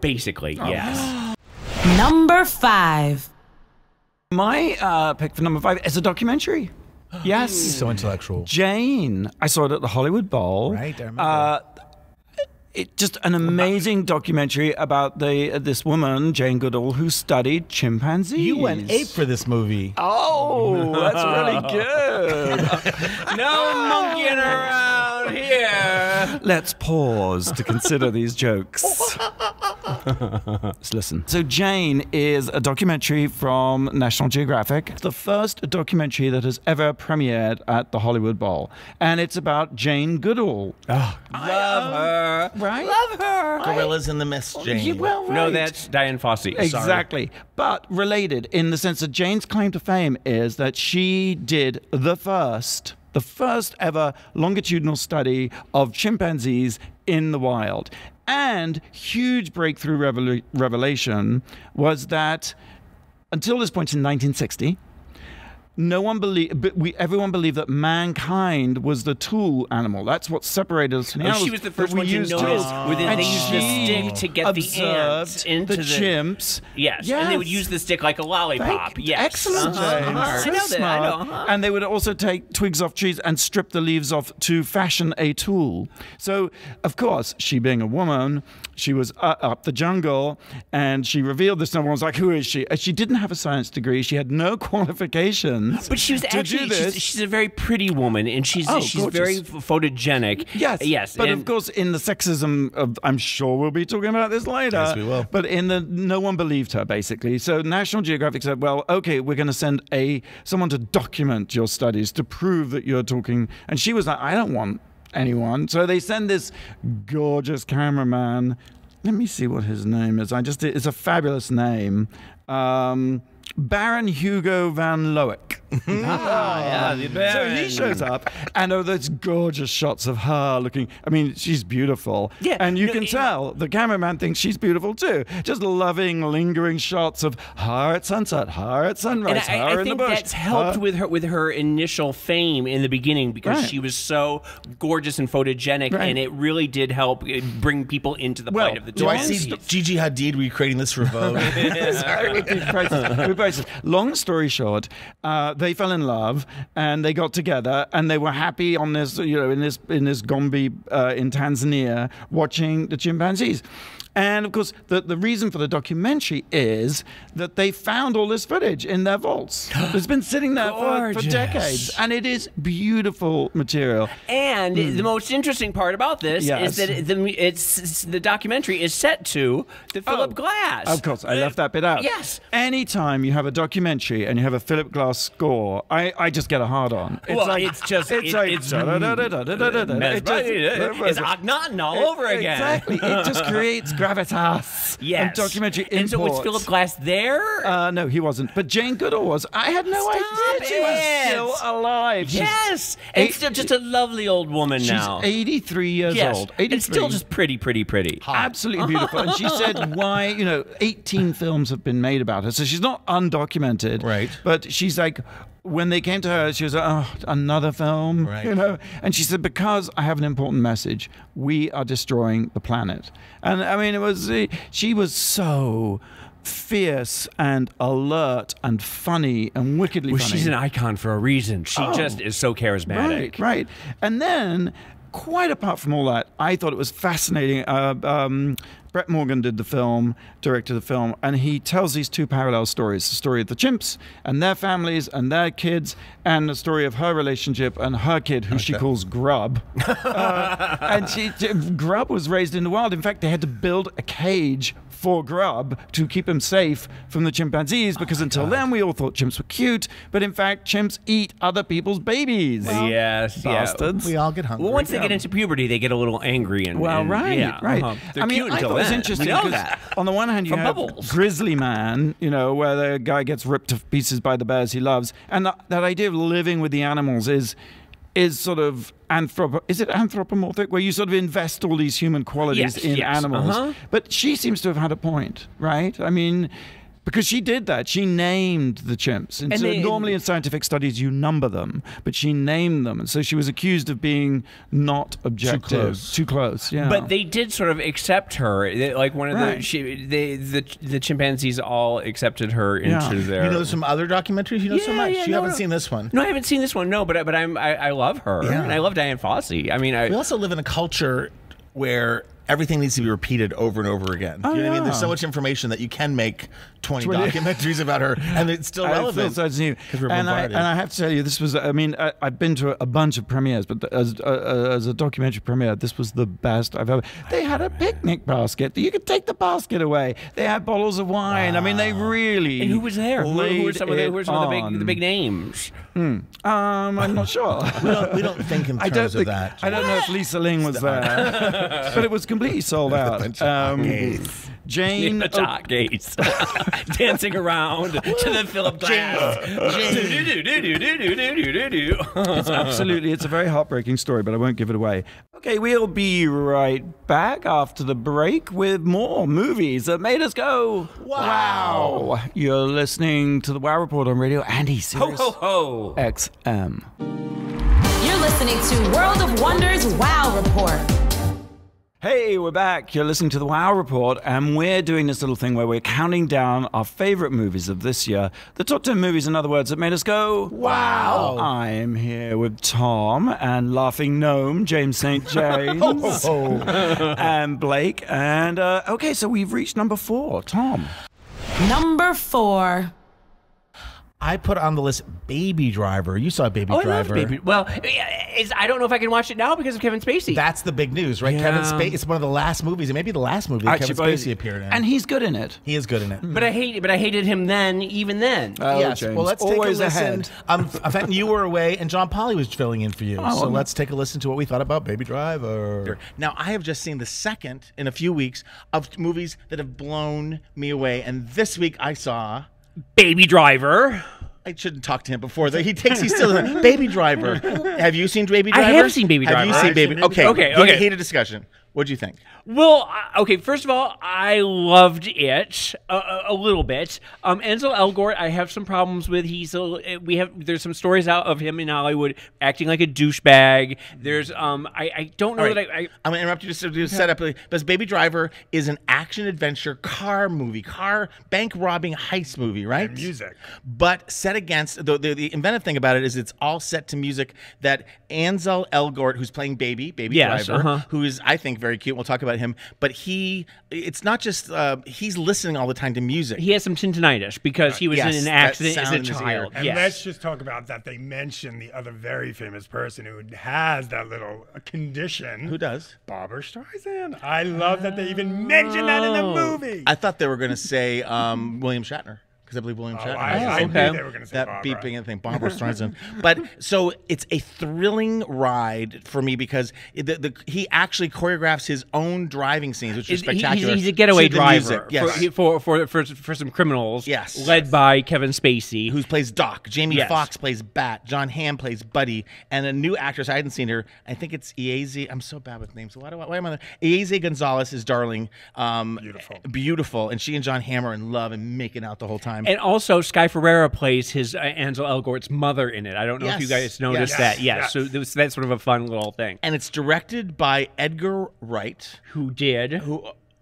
Basically, yes. Number 5. My pick for number 5 is a documentary. Yes. So intellectual. Jane. I saw it at the Hollywood Bowl. Right, I remember. It just an amazing documentary about this woman, Jane Goodall, who studied chimpanzees. You went ape for this movie. Oh, that's really good. No monkeying around here. Let's pause to consider these jokes. Let's listen. So Jane is a documentary from National Geographic, the first documentary that has ever premiered at the Hollywood Bowl. And it's about Jane Goodall. Love her. Right? Love her. Gorillas in the Mist, Jane. Well, right. No, that's Diane Fossey. Exactly. But related in the sense that Jane's claim to fame is that she did the first ever longitudinal study of chimpanzees in the wild. And huge breakthrough revelation was that until this point in 1960, everyone believed that mankind was the tool animal. That's what separated us from the animals. She was the first that we one to used notice to. they And used the stick to get the ants observed into the chimps. Yes, and they would use the stick like a lollipop. Thank- Yes. Excellent, James. I So know that. smart. I know. And they would also take twigs off trees and strip the leaves off to fashion a tool. So, of course, she being a woman, she was up the jungle, and she revealed this. And everyone was like, "Who is she?" And she didn't have a science degree. She had no qualifications. But she was to do this. she's a very pretty woman, and she's gorgeous. very photogenic. Yes. But of course, in the sexism of, I'm sure we'll be talking about this later. Yes, we will. But no one believed her, basically. So National Geographic said, well, okay, we're going to send someone to document your studies to prove that you're talking. And she was like, I don't want anyone. So they send this gorgeous cameraman. Let me see what his name is. It's a fabulous name. Baron Hugo van Loeck. the So he shows up, and those gorgeous shots of her looking. I mean, she's beautiful. Yeah, and you can tell the cameraman thinks she's beautiful too. Just loving, lingering shots of her at sunset, her at sunrise, And her I in the think bush. that's helped with her initial fame in the beginning because Right. she was so gorgeous and photogenic, Right. and it really did help bring people into the Well, plight of the Do I chimpanzees. see Gigi Hadid recreating this for Vogue? Sorry, with these prices. Long story short, they fell in love and they got together and they were happy on this, in this Gombe in Tanzania, watching the chimpanzees. And of course, the reason for the documentary is that they found all this footage in their vaults. It's been sitting there for decades, and it is beautiful material. And the most interesting part about this Yes. is that the documentary is set to the Philip Glass. Of course, I left that bit out. Yes. Anytime you have a documentary and you have a Philip Glass score Goodall, I just get a hard on. It's Akhenaten all over again. Exactly. It just creates gravitas. Yes. And documentary And so was imports. Philip Glass there? No, he wasn't. But Jane Goodall was. I had no idea she was still alive. Yes. And still just a lovely old woman now. She's 83 years old. 83. And still just pretty. Absolutely beautiful. And she said why, 18 films have been made about her. So she's not undocumented. Right. But she's like, when they came to her, she was like, oh, another film, right. And she said, because I have an important message, we are destroying the planet. And I mean, she was so fierce and alert and funny and wickedly funny. She's an icon for a reason. She just is so charismatic. Right. And then, quite apart from all that, I thought it was fascinating. Brett Morgan directed the film, and he tells these two parallel stories: the story of the chimps and their families and their kids, and the story of her relationship and her kid, who she calls Grub. And Grub was raised in the wild. In fact, they had to build a cage for Grub to keep him safe from the chimpanzees, because until then we all thought chimps were cute, but in fact chimps eat other people's babies. Yes, bastards. We all get hungry. Well, once they get into puberty, they get a little angry and right. They're cute I until thought it was then. interesting We know because that. on the one hand you From have Bubbles. Grizzly Man, where the guy gets ripped to pieces by the bears he loves, and that idea of living with the animals is sort of anthropomorphic, where you sort of invest all these human qualities in animals. But she seems to have had a point, right? I mean, because she did that. She named the chimps. And so normally in scientific studies you number them, but she named them. And so she was accused of being not objective. Too close, yeah. But they did sort of accept her. Like one of the chimpanzees all accepted her into their... You know some other documentaries? You know so much. You haven't seen this one. No, I haven't seen this one, no, but I love her. Yeah. And I love Diane Fossey. I mean, we also live in a culture where everything needs to be repeated over and over again. You know what I mean? There's so much information that you can can make 20 documentaries about her, and it's still relevant. And I have to tell you, this was, I've been to a bunch of premieres, but as a documentary premiere, this was the best I've ever. They had a picnic basket. You could take the basket away. They had bottles of wine. Wow. I mean, they really. And who was there? Who were some of the big names? I'm not sure. we don't think in terms of that. I don't know if Lisa Ling was there, but it was completely sold out. Jane Gates dancing around to the Philip Glass. It's a very heartbreaking story, but I won't give it away. Okay, we'll be right back after the break with more movies that made us go, wow. You're listening to the Wow Report on Radio Andy Sirius XM. You're listening to World of Wonders Wow Report. Hey, we're back. You're listening to the Wow Report, and we're doing this little thing where we're counting down our favorite movies of this year. The top 10 movies, in other words, that made us go, wow. I am here with Tom and Laughing Gnome, James St. James, and Blake. And, okay, so we've reached number 4. Tom. Number 4. I put on the list Baby Driver. You saw Baby Driver. I love Baby. Well, I don't know if I can watch it now because of Kevin Spacey. That's the big news, right? Yeah. Kevin Spacey. It's one of the last movies. It may be the last movie that Kevin Spacey appeared in. And he's good in it. He is good in it. But I hated him then, even then. Yes. James. Well, let's Always take a listen. ahead. In fact, you were away, and John Polly was filling in for you. So let's take a listen to what we thought about Baby Driver. Now, I have just seen the second in a few weeks of movies that have blown me away, and this week I saw Baby Driver. I shouldn't talk to him before. He's still Baby Driver. Have you seen Baby Driver? I have seen Baby Driver. Have you seen Baby? Okay. Heated discussion. What'd you think? Well, okay, first of all, I loved it a little bit. Ansel Elgort, I have some problems with. There's some stories out of him in Hollywood acting like a douchebag. There's I don't know that I'm going to interrupt you just to do a setup because Baby Driver is an action adventure car bank robbing heist movie, right? And music. But set against the inventive thing about it is it's all set to music that Ansel Elgort, who's playing Baby Driver, who is, I think, very cute. We'll talk about him, but it's not just he's listening all the time to music. He has some tinnitus because he was in an accident as a child. And let's just talk about that. They mentioned the other very famous person who has that little condition. Who does? Barbara Streisand. I love that they even mentioned that in the movie. I thought they were going to say William Shatner. because I believe William Oh, Shatner. I knew okay. they were going to say That Barbara. beeping thing, Barbara Streisand. But so it's a thrilling ride for me because he actually choreographs his own driving scenes, which is spectacular. He's a getaway to the driver music. Yes. for some criminals. Yes. led by Kevin Spacey, Who plays Doc. Jamie Yes. Foxx plays Bat. John Hamm plays Buddy. And a new actress, I hadn't seen her. I think it's Ieze. I'm so bad with names. Why am I? Ieze Gonzalez is darling. Beautiful. And she and John Hamm are in love and making out the whole time. and also Sky Ferreira plays his Ansel Elgort's mother in it. I don't know if you Yes. guys noticed Yes. that. Yes. So that's sort of a fun little thing. And it's directed by Edgar Wright. Who did?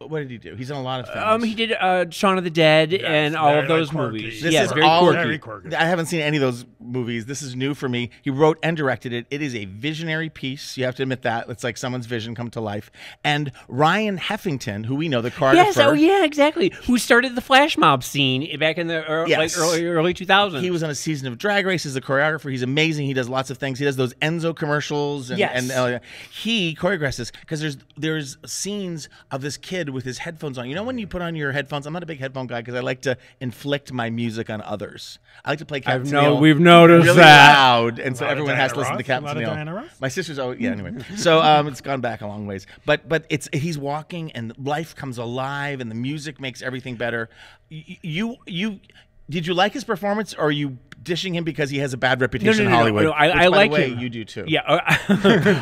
What did he do? He's in a lot of things. He did Shaun of the Dead and all very, of those quirky. movies. This Yeah, is very all quirky. Very quirky. I haven't seen any of those movies. This is new for me. He wrote and directed it. It is a visionary piece. You have to admit that. It's like someone's vision come to life. And Ryan Heffington, who we know, the choreographer. Yes, oh yeah, exactly. Who started the flash mob scene back in the Yes. early 2000s. He was on a season of Drag Race as a choreographer. He's amazing. He does lots of things. He does those Enzo commercials. And, Yes. and he choreographs this because there's scenes of this kid with his headphones on. You know when you put on your headphones? I'm not a big headphone guy because I like to inflict my music on others. I like to play Cat we've noticed really that. loud, and so lot of everyone has to Diana listen to Ross? Captain A lot of Neal. Diana Ross? My sister's anyway. So it's gone back a long ways, but he's walking and life comes alive and the music makes everything better. You did you like his performance, or are you dishing him because he has a bad reputation in Hollywood? No, I Which, by like the way, him. you do too. Yeah,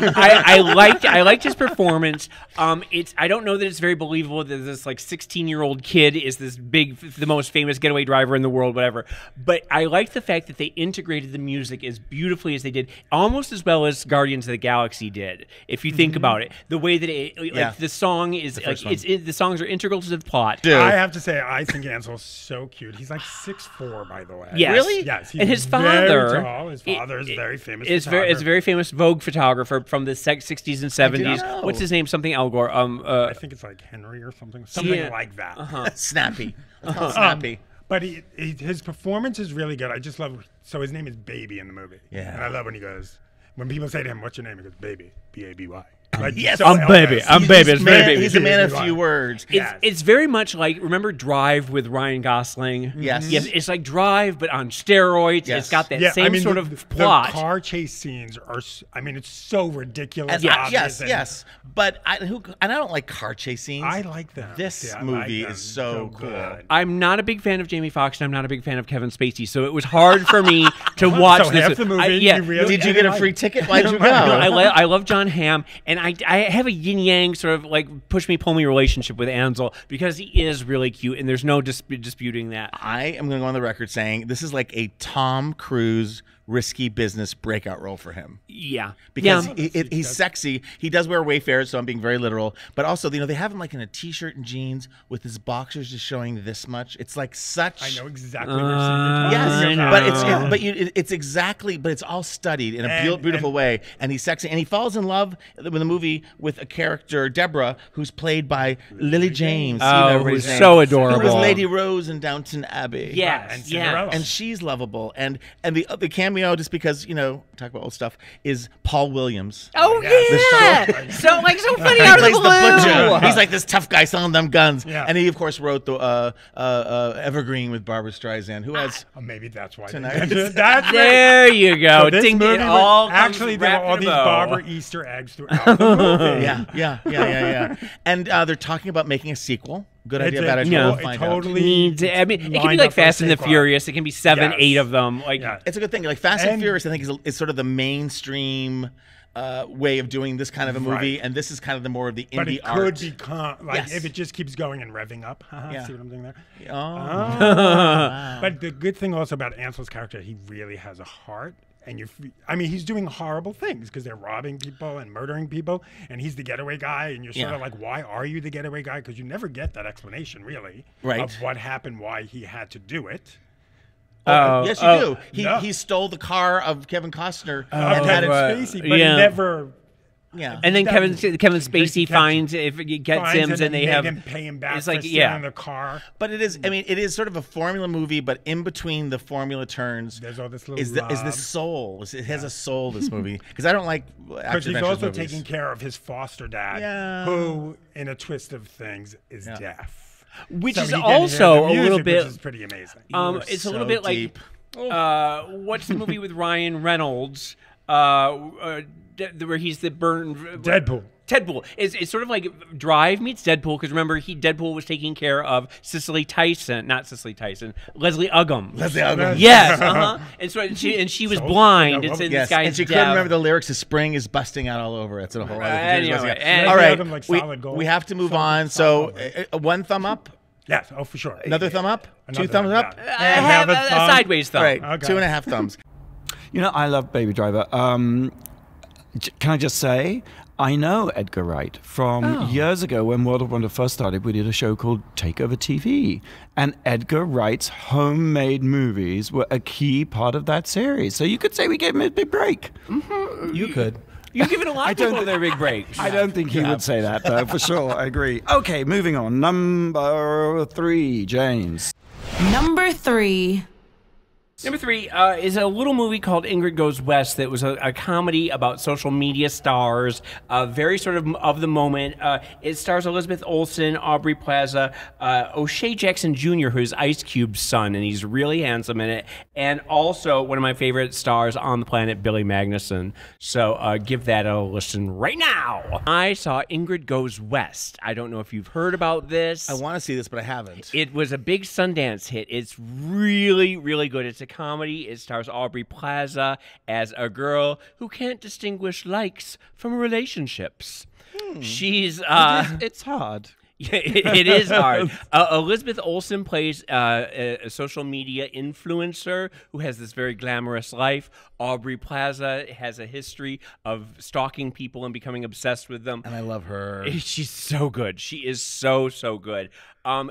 I liked his performance. I don't know that it's very believable that this like 16-year-old kid is this the most famous getaway driver in the world, whatever. But I liked the fact that they integrated the music as beautifully as they did, almost as well as Guardians of the Galaxy did. If you think about it, the way that the song is the songs are integral to the plot. Dude. I have to say, I think Ansel's so cute. He's like 6'4", by the way. Yes. Really? Yes. He's And his very father, tall. His father is very famous. Is a very famous Vogue photographer from the 60s and 70s. know. What's his name? Something Elgore. I think it's like Henry or something like that. Snappy. It's called Snappy. But his performance is really good. I just love. So his name is Baby in the movie. Yeah. And I love when he goes. When people say to him, "What's your name?" He goes, "Baby, B-A-B-Y." Like, Yes. so I'm Baby. Elvis. I'm Baby. It's very baby. He's a man of few words. It's very much like, remember Drive with Ryan Gosling? Yes. Yes, it's like Drive, but on steroids. Yes. It's got that same sort of plot. The car chase scenes are. It's so ridiculous. Yes, and yes. But I don't like car chase scenes. I like them. This Yeah, I movie like is them. so cool. good. I'm not a big fan of Jamie Foxx, and I'm not a big fan of Kevin Spacey, so it was hard for me to watch So this. half the movie, you really Did you get a free ticket? Why'd you go? I love John Hamm, and I have a yin yang sort of like push me pull me relationship with Ansel because he is really cute, and there's no disputing that. I am going to go on the record saying this is like a Tom Cruise risky business breakout role for him. Yeah, Because yeah. he's sexy. He does wear Wayfarers, so I'm being very literal. But also, they have him like in a T-shirt and jeans with his boxers just showing this much. It's like such. I know exactly what you're saying. Yes, You're but it's exactly, but it's all studied in a beautiful way, and he's sexy, and he falls in love in the movie with a character, Deborah, who's played by Lily James. Who's so adorable. Who was Lady Rose in Downton Abbey. Yes, and yeah. Cinderella. And she's lovable, and the cameo, just because talk about old stuff, is Paul Williams. Oh Yeah. yeah, so funny He out of plays the the blue. butcher. He's like this tough guy selling them guns. Yeah. And he, of course, wrote the Evergreen with Barbara Streisand, who has Oh, maybe that's why. Tonight. That's right. There you go. So this Ding, movie it all actually comes there were wrapped all in a these bow. Barbara Easter eggs throughout the movie. yeah. And they're talking about making a sequel. Good It's idea, a- bad idea. yeah. We'll it find totally. I mean, it can be lined like up for a Fast and the sequel. Furious. It can be 7, Yes. 8 of them. Like, Yeah. It's a good thing. Like Fast and And- Furious, I think is sort of the mainstream way of doing this kind of a movie, Right. and this is kind of the more of the But indie it art. could become like Yes. if it just keeps going and revving up. Yeah. See what I'm doing there? Oh. But the good thing also about Ansel's character, he really has a heart. And he's doing horrible things because they're robbing people and murdering people, and he's the getaway guy, and you're sort of like, why are you the getaway guy? Because you never get that explanation, really, Right. of what happened, why he had to do it. Yes, you do. no. He stole the car of Kevin Costner Of and had Kevin it. Spacey, but yeah. he never Yeah. and then Kevin Kevin- Spacey finds if it gets finds Sims, him and they made have him pay him back It's for like stealing the car. But it is. I mean, it is sort of a formula movie, but in between the formula turns, There's all this little is love. this soul? It has a soul. This movie, because I don't like Because action he's adventure also movies. taking care of his foster dad, Yeah. who, in a twist of things, is deaf. which So is he didn't hear also the a music, little bit. which is pretty amazing. It's a so little bit deep. like what's the movie with Ryan Reynolds where he's the Deadpool. Deadpool. It's sort of like Drive meets Deadpool, because remember, Deadpool was taking care of Leslie Uggam. Leslie Uggam. Yes, and so she was blind, and so this Yes, guy and she couldn't remember the lyrics. The spring is busting out all over. It's a whole other Anyway, all right, Uggam, like we, solid gold. we have to move on. So, one thumb up, Yes, for sure. another thumb up, Another 2 thumbs thumb up. down. I have a thumb. sideways thumb. All right, Okay. 2.5 thumbs. You know, I love Baby Driver. Can I just say, I know Edgar Wright from years ago when World of Wonder first started. We did a show called Takeover TV, and Edgar Wright's homemade movies were a key part of that series. So you could say we gave him a big break. You could. You've given a lot of people their big breaks. I don't think he would say that, though, for sure. I agree. Okay, moving on. Number 3, James. Number 3. Number 3 is a little movie called Ingrid Goes West that was a comedy about social media stars, very sort of the moment. It stars Elizabeth Olsen, Aubrey Plaza, O'Shea Jackson Jr., who's Ice Cube's son, and he's really handsome in it, and also one of my favorite stars on the planet, Billy Magnuson. So give that a listen right now. I saw Ingrid Goes West. I don't know if you've heard about this. I want to see this, but I haven't. It was a big Sundance hit. It's really, really good. It's a comedy. It stars Aubrey Plaza as a girl who can't distinguish likes from relationships. She's It's hard. yeah, it is hard. Elizabeth Olsen plays a social media influencer who has this very glamorous life. Aubrey Plaza has a history of stalking people and becoming obsessed with them. And I love her. She's so good. She is so good.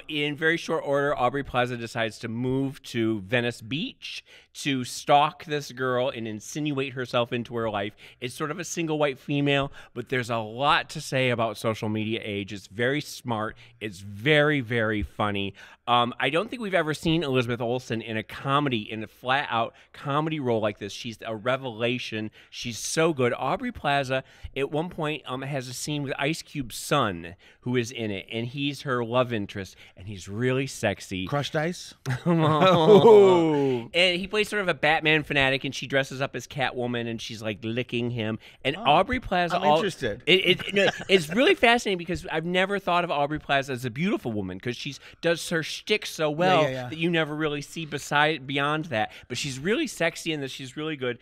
In very short order, Aubrey Plaza decides to move to Venice Beach to stalk this girl and insinuate herself into her life. It's sort of a single white female, but there's a lot to say about social media age. It's very smart. It's very, very funny. I don't think we've ever seen Elizabeth Olsen in a comedy, in a flat-out comedy role like this. She's a revelation. She's so good. Aubrey Plaza, at one point, has a scene with Ice Cube's son, who is in it, and he's her love interest, and he's really sexy. Crushed ice? And he plays sort of a Batman fanatic, and she dresses up as Catwoman, and she's like licking him. And Aubrey Plaza, I'm interested. It's really fascinating because I've never thought of Aubrey Plaza as a beautiful woman, because she does her shtick so well that you never really see beyond that. But she's really sexy in this. She's really good.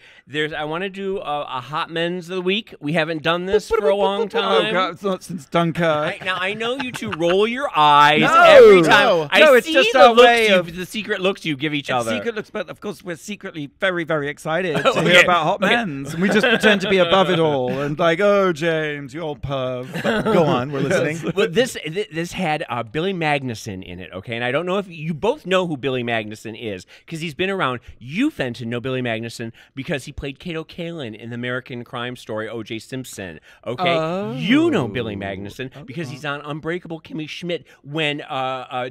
I want to do a hot men's of the week. We haven't done this for a long time. Oh, God, it's not since Dunkirk. Now I know you two roll your eyes No, every time. no. I No, it's see just the our looks way of- the secret looks you give each other. Secret looks, but of course we're secretly very, very excited to Okay, hear about hot okay. men's, and we just pretend to be above it all and like, oh, James, you old perv. Go on, we're listening. Well, this had Billy Magnuson in it, okay? And I don't know if you both know who Billy Magnuson is, because he's been around. You, Fenton, know Billy Magnuson because he played Kato Kalin in the American Crime Story O.J. Simpson, okay? You know Billy Magnuson because he's on Unbreakable Kimmy Schmidt when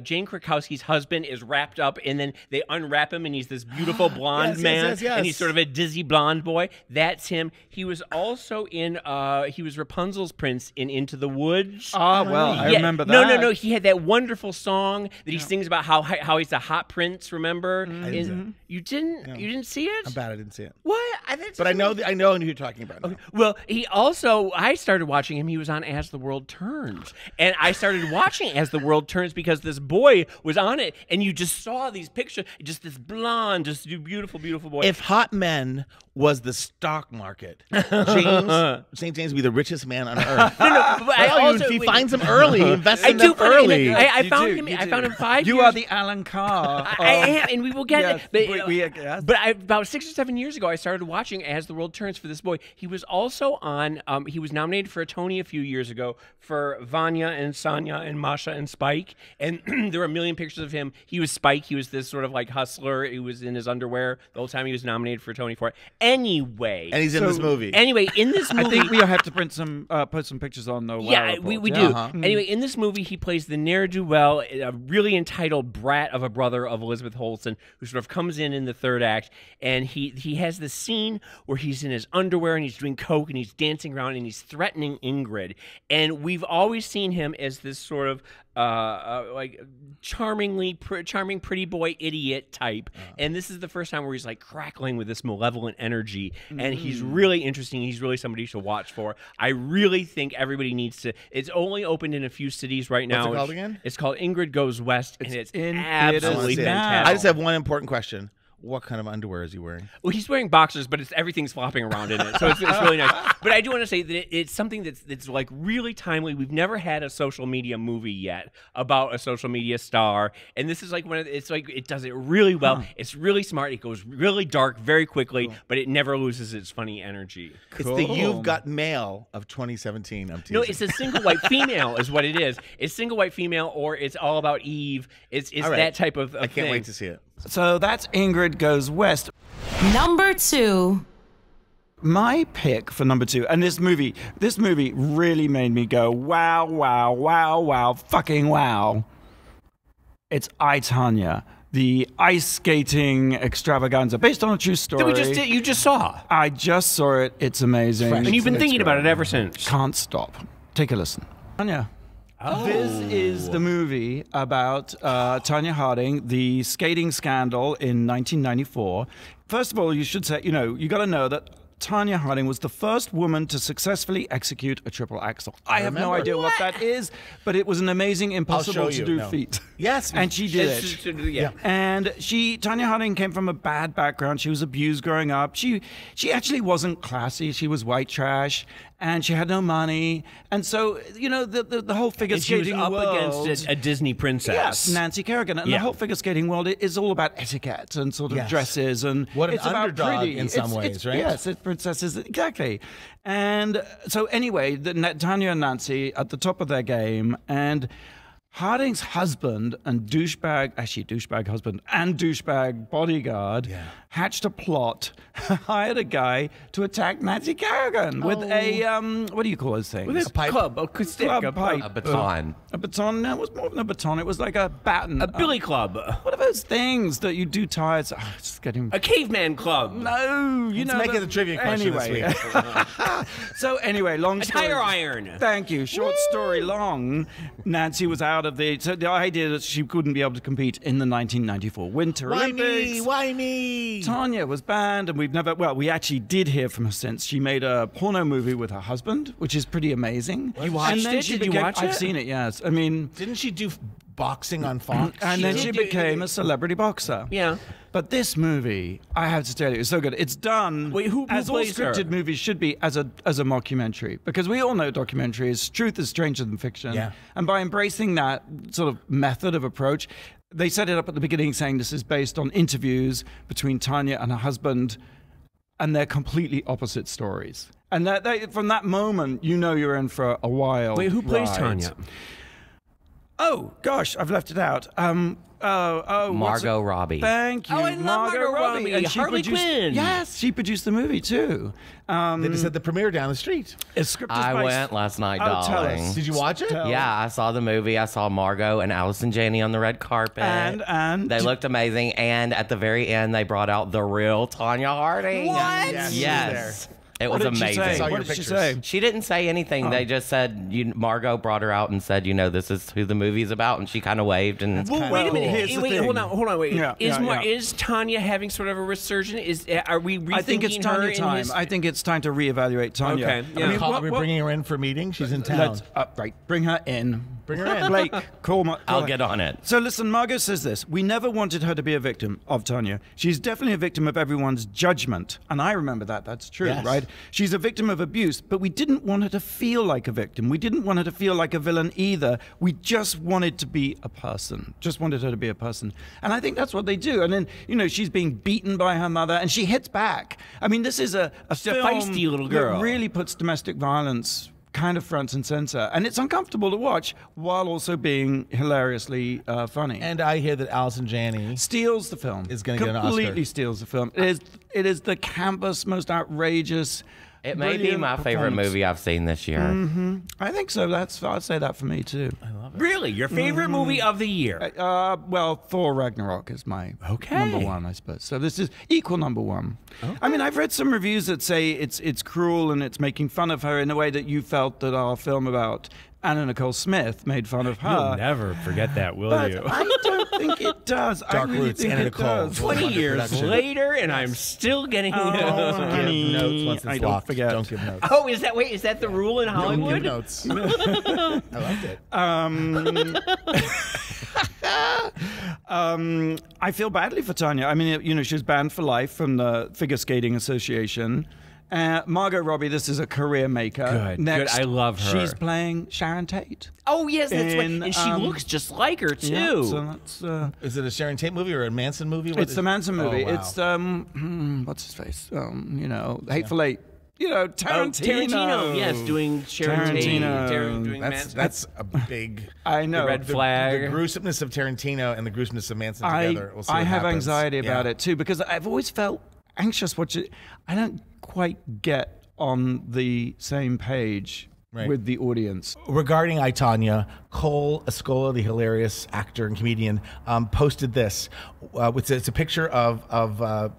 Jane Krakowski's husband is wrapped up, and then they unwrap him, and he's this beautiful blonde man, and he's sort of a dizzy blonde boy. That's him. He was also in, he was Rapunzel's prince in Into the Woods. Ah, well, I remember that. No. He had that wonderful song that he sings about how he's a hot prince. Remember? You didn't see it? I'm bad. I didn't see it. What? But I know who you're talking about now. Well, I started watching him. He was on As the World Turns. And I started watching As the World Turns because this boy was on it. And you just saw these pictures, just this blonde, just beautiful, beautiful boy. If hot men was the stock market, St. James would be the richest man on earth. But he finds them early. He invests in do them early. I found him. I found him 5 years. You are the Alan Carr. I am, and we will get it. yes. But about 6 or 7 years ago, I started watching As the World Turns for this boy. He was also on. He was nominated for a Tony a few years ago for Vanya and Sonia and Masha and Spike, and there were a million pictures of him. He was Spike. He was this sort of like hustler. He was in his underwear the whole time. He was nominated for a Tony for it. Anyway, And he's in this movie. Anyway, in this movie, I think we have to put some pictures on the yeah, we do. Anyway, in this movie, he plays the ne'er-do-well, a really entitled brat of a brother of Elizabeth Olsen, who sort of comes in the third act, and he has this scene where he's in his underwear and he's doing coke and he's dancing around and he's threatening Ingrid. And we've always seen him as this sort of like charming pretty boy idiot type. And this is the first time where he's like crackling with this malevolent energy. And he's really interesting. He's really somebody you should watch for. I really think everybody needs to. It's only opened in a few cities right now. What's it called again? It's called Ingrid Goes West, and it's in absolutely theaters now. fantastic. I just have one important question. What kind of underwear is he wearing? Well, he's wearing boxers, but everything's flopping around in it, so it's really nice. But I do want to say that it's something that's like really timely. We've never had a social media movie yet about a social media star, and this is like it's like it does it really well. It's really smart. It goes really dark very quickly, but it never loses its funny energy. It's the You've Got Mail of 2017. I'm teasing. No, it's a single white female is what it is. It's single white female, or it's all about Eve. It's All right. that type of I can't thing. wait to see it. So that's Ingrid Goes West. Number 2. My pick for number 2, and this movie really made me go, wow, wow, wow, wow, fucking wow. It's I, Tonya, the ice skating extravaganza based on a true story. You just saw. I just saw it. It's amazing. And you've been thinking about it ever since. Can't stop. Take a listen. Tonya. This is the movie about Tonya Harding, the skating scandal in 1994. First of all, you should say, you got to know that Tonya Harding was the first woman to successfulily execute a triple axel. I have no idea what that is, but it was an amazing, impossible to do feat. Yes. And she did it. Yeah. And Tonya Harding came from a bad background. She was abused growing up. She actually wasn't classy. She was white trash, and she had no money. And so, the whole figure skating up world against a Disney princess. Yes, Nancy Kerrigan. And the whole figure skating world is all about etiquette and sort of dresses. And What an it's about underdog pretty. in some ways, right? Yes, it's princesses. Exactly. And so anyway, Tanya and Nancy at the top of their game. And Harding's husband and douchebag husband and douchebag bodyguard hatched a plot, hired a guy to attack Nancy Kerrigan with a, what do you call those things? With a pipe. Club, a stick, Club a pipe. A baton. A baton? No, it was more than a baton. It was like a baton. A billy club. What are those things that you do tires? Oh, it's just getting... A caveman club. No, Let's make it the trivia question this week. So anyway, long A story. tire iron. Thank you. Short story long. Nancy was out of the... So the idea that she couldn't be able to compete in the 1994 Winter Olympics. Why me? Tonya was banned, and we actually did hear from her since. She made a porno movie with her husband, which is pretty amazing. You watched and then it? she Did you watch it? I've seen it, yes. I mean... Didn't she do boxing on Fox? And then she became a celebrity boxer. Yeah. But this movie, I have to tell you, it's so good. It's done who as all plays her? scripted movies should be as a mockumentary, because we all know documentaries, truth is stranger than fiction. Yeah. And by embracing that sort of method of approach, they set it up at the beginning saying this is based on interviews between Tonya and her husband, and they're completely opposite stories. And from that moment, you're in for a wild Wait, who plays ride. Tonya? Oh, gosh, I've left it out. Margot Robbie. Thank you. Oh, I love Margot Robbie. And she Harley produced, Quinn. Yes, she produced the movie too. They just had the premiere down the street. It's scripted I by... went last night, Oh, tell darling. us. Did you watch it? Yeah, I saw the movie. I saw Margot and Allison Janney on the red carpet. And they looked amazing. And at the very end, they brought out the real Tonya Harding. What? Yes. It was What did she amazing. say? Saw What your did she pictures. say? She didn't say anything. They just said, Margot brought her out and said, this is who the movie's about. And she kind of waved. And Well, wait a minute. Here's the Wait, thing. hold on. Wait. Yeah, Is Tonya having sort of a resurgence? Are we rethinking I think it's her Tonya in time. his... I think it's time to reevaluate Tonya. Okay, yeah. Are we bringing her in for a meeting? She's in town. Right, bring her in. Bring her in. Blake, call I'll her. get on it. So listen, Margot says this. We never wanted her to be a victim of Tonya. She's definitely a victim of everyone's judgment. And I remember that. That's true, Yes. right? She's a victim of abuse, but we didn't want her to feel like a victim. We didn't want her to feel like a villain either. We just wanted to be a person. Just wanted her to be a person. And I think that's what they do. And then, she's being beaten by her mother, and she hits back. I mean, this is a film feisty little girl. that really puts domestic violence kind of front and center, and it's uncomfortable to watch while also being hilariously funny. And I hear that Allison Janney Steals the film. Is gonna get an Oscar. Completely steals the film. It is the campus, most outrageous, It may be Brilliant my favorite performance. movie I've seen this year. I think so. I'd say that for me too. Really? Your favorite movie of the year? Well, Thor Ragnarok is my Okay. number one, I suppose. So this is equal number one. I mean, I've read some reviews that say it's cruel and it's making fun of her in a way that you felt that our film about Anna Nicole Smith made fun of her. You'll never forget that, will But you? I don't think it does. I Dark really Roots, think Anna it Nicole. does. 20 years Production. later, and I'm still getting. Oh, honey, Give notes once it's I don't locked. forget. Don't give notes. Oh, is that the rule in Don't Hollywood? give notes. I loved it. I feel badly for Tonya. I mean, you know, she was banned for life from the Figure Skating Association. Margot Robbie, this is a career maker. Good, Next, good. I love her. She's playing Sharon Tate. Oh yes, that's right. In, And she looks just like her too. Yeah, so that's, Is it a Sharon Tate movie or a Manson movie? What it's is- the Manson movie. Oh, wow. It's what's his face? You know, Hateful Eight. You know, Tarantino. Tarantino, yes, doing Sharon Tate, Tarantino. doing That's a big. I know. The red flag. The gruesomeness of Tarantino and the gruesomeness of Manson together. We'll see I what have happens. anxiety about Yeah. it too because I've always felt anxious watching. I don't quite get on the same page Right. with the audience. Regarding I, Tonya, Cole Escola, the hilarious actor and comedian, posted this. It's a picture of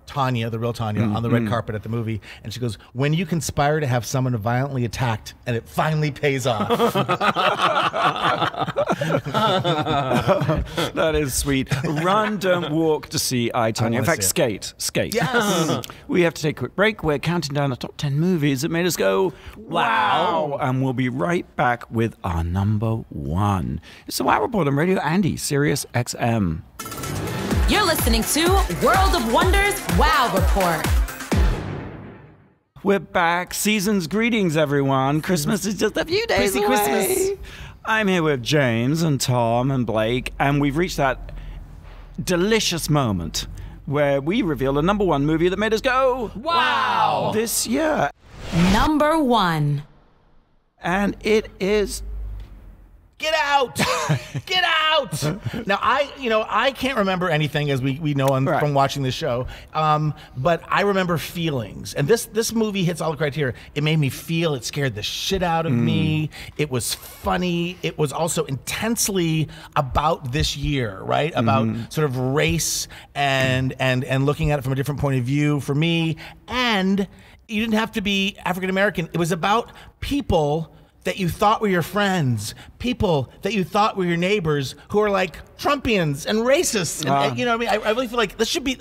Tonya, the real Tonya, on the red carpet at the movie. And she goes, "When you conspire to have someone violently attacked and it finally pays off." That is sweet. Run, don't walk to see I, Tonya. In wanna fact, see it. skate. Yes. We have to take a quick break. We're counting down the top 10 movies that made us go, wow. And we'll be right back with our number one. It's the Wow Report on Radio Andy, SiriusXM. You're listening to World of Wonders Wow Report. We're back. Season's greetings, everyone. Christmas is just a few days Chrissy away. Christmas. I'm here with James and Tom and Blake, and we've reached that delicious moment where we reveal the number one movie that made us go, wow, this year. Number one. And it is... Get out! Get out! Now I can't remember anything as we know Right. from watching this show, but I remember feelings, and this movie hits all the criteria. It made me feel. It scared the shit out of me. It was funny. It was also intensely about this year, right? About sort of race and looking at it from a different point of view for me. And you didn't have to be African American. It was about people that you thought were your friends, people that you thought were your neighbors who are like Trumpians and racists. And, you know what I mean? I really feel like this should be,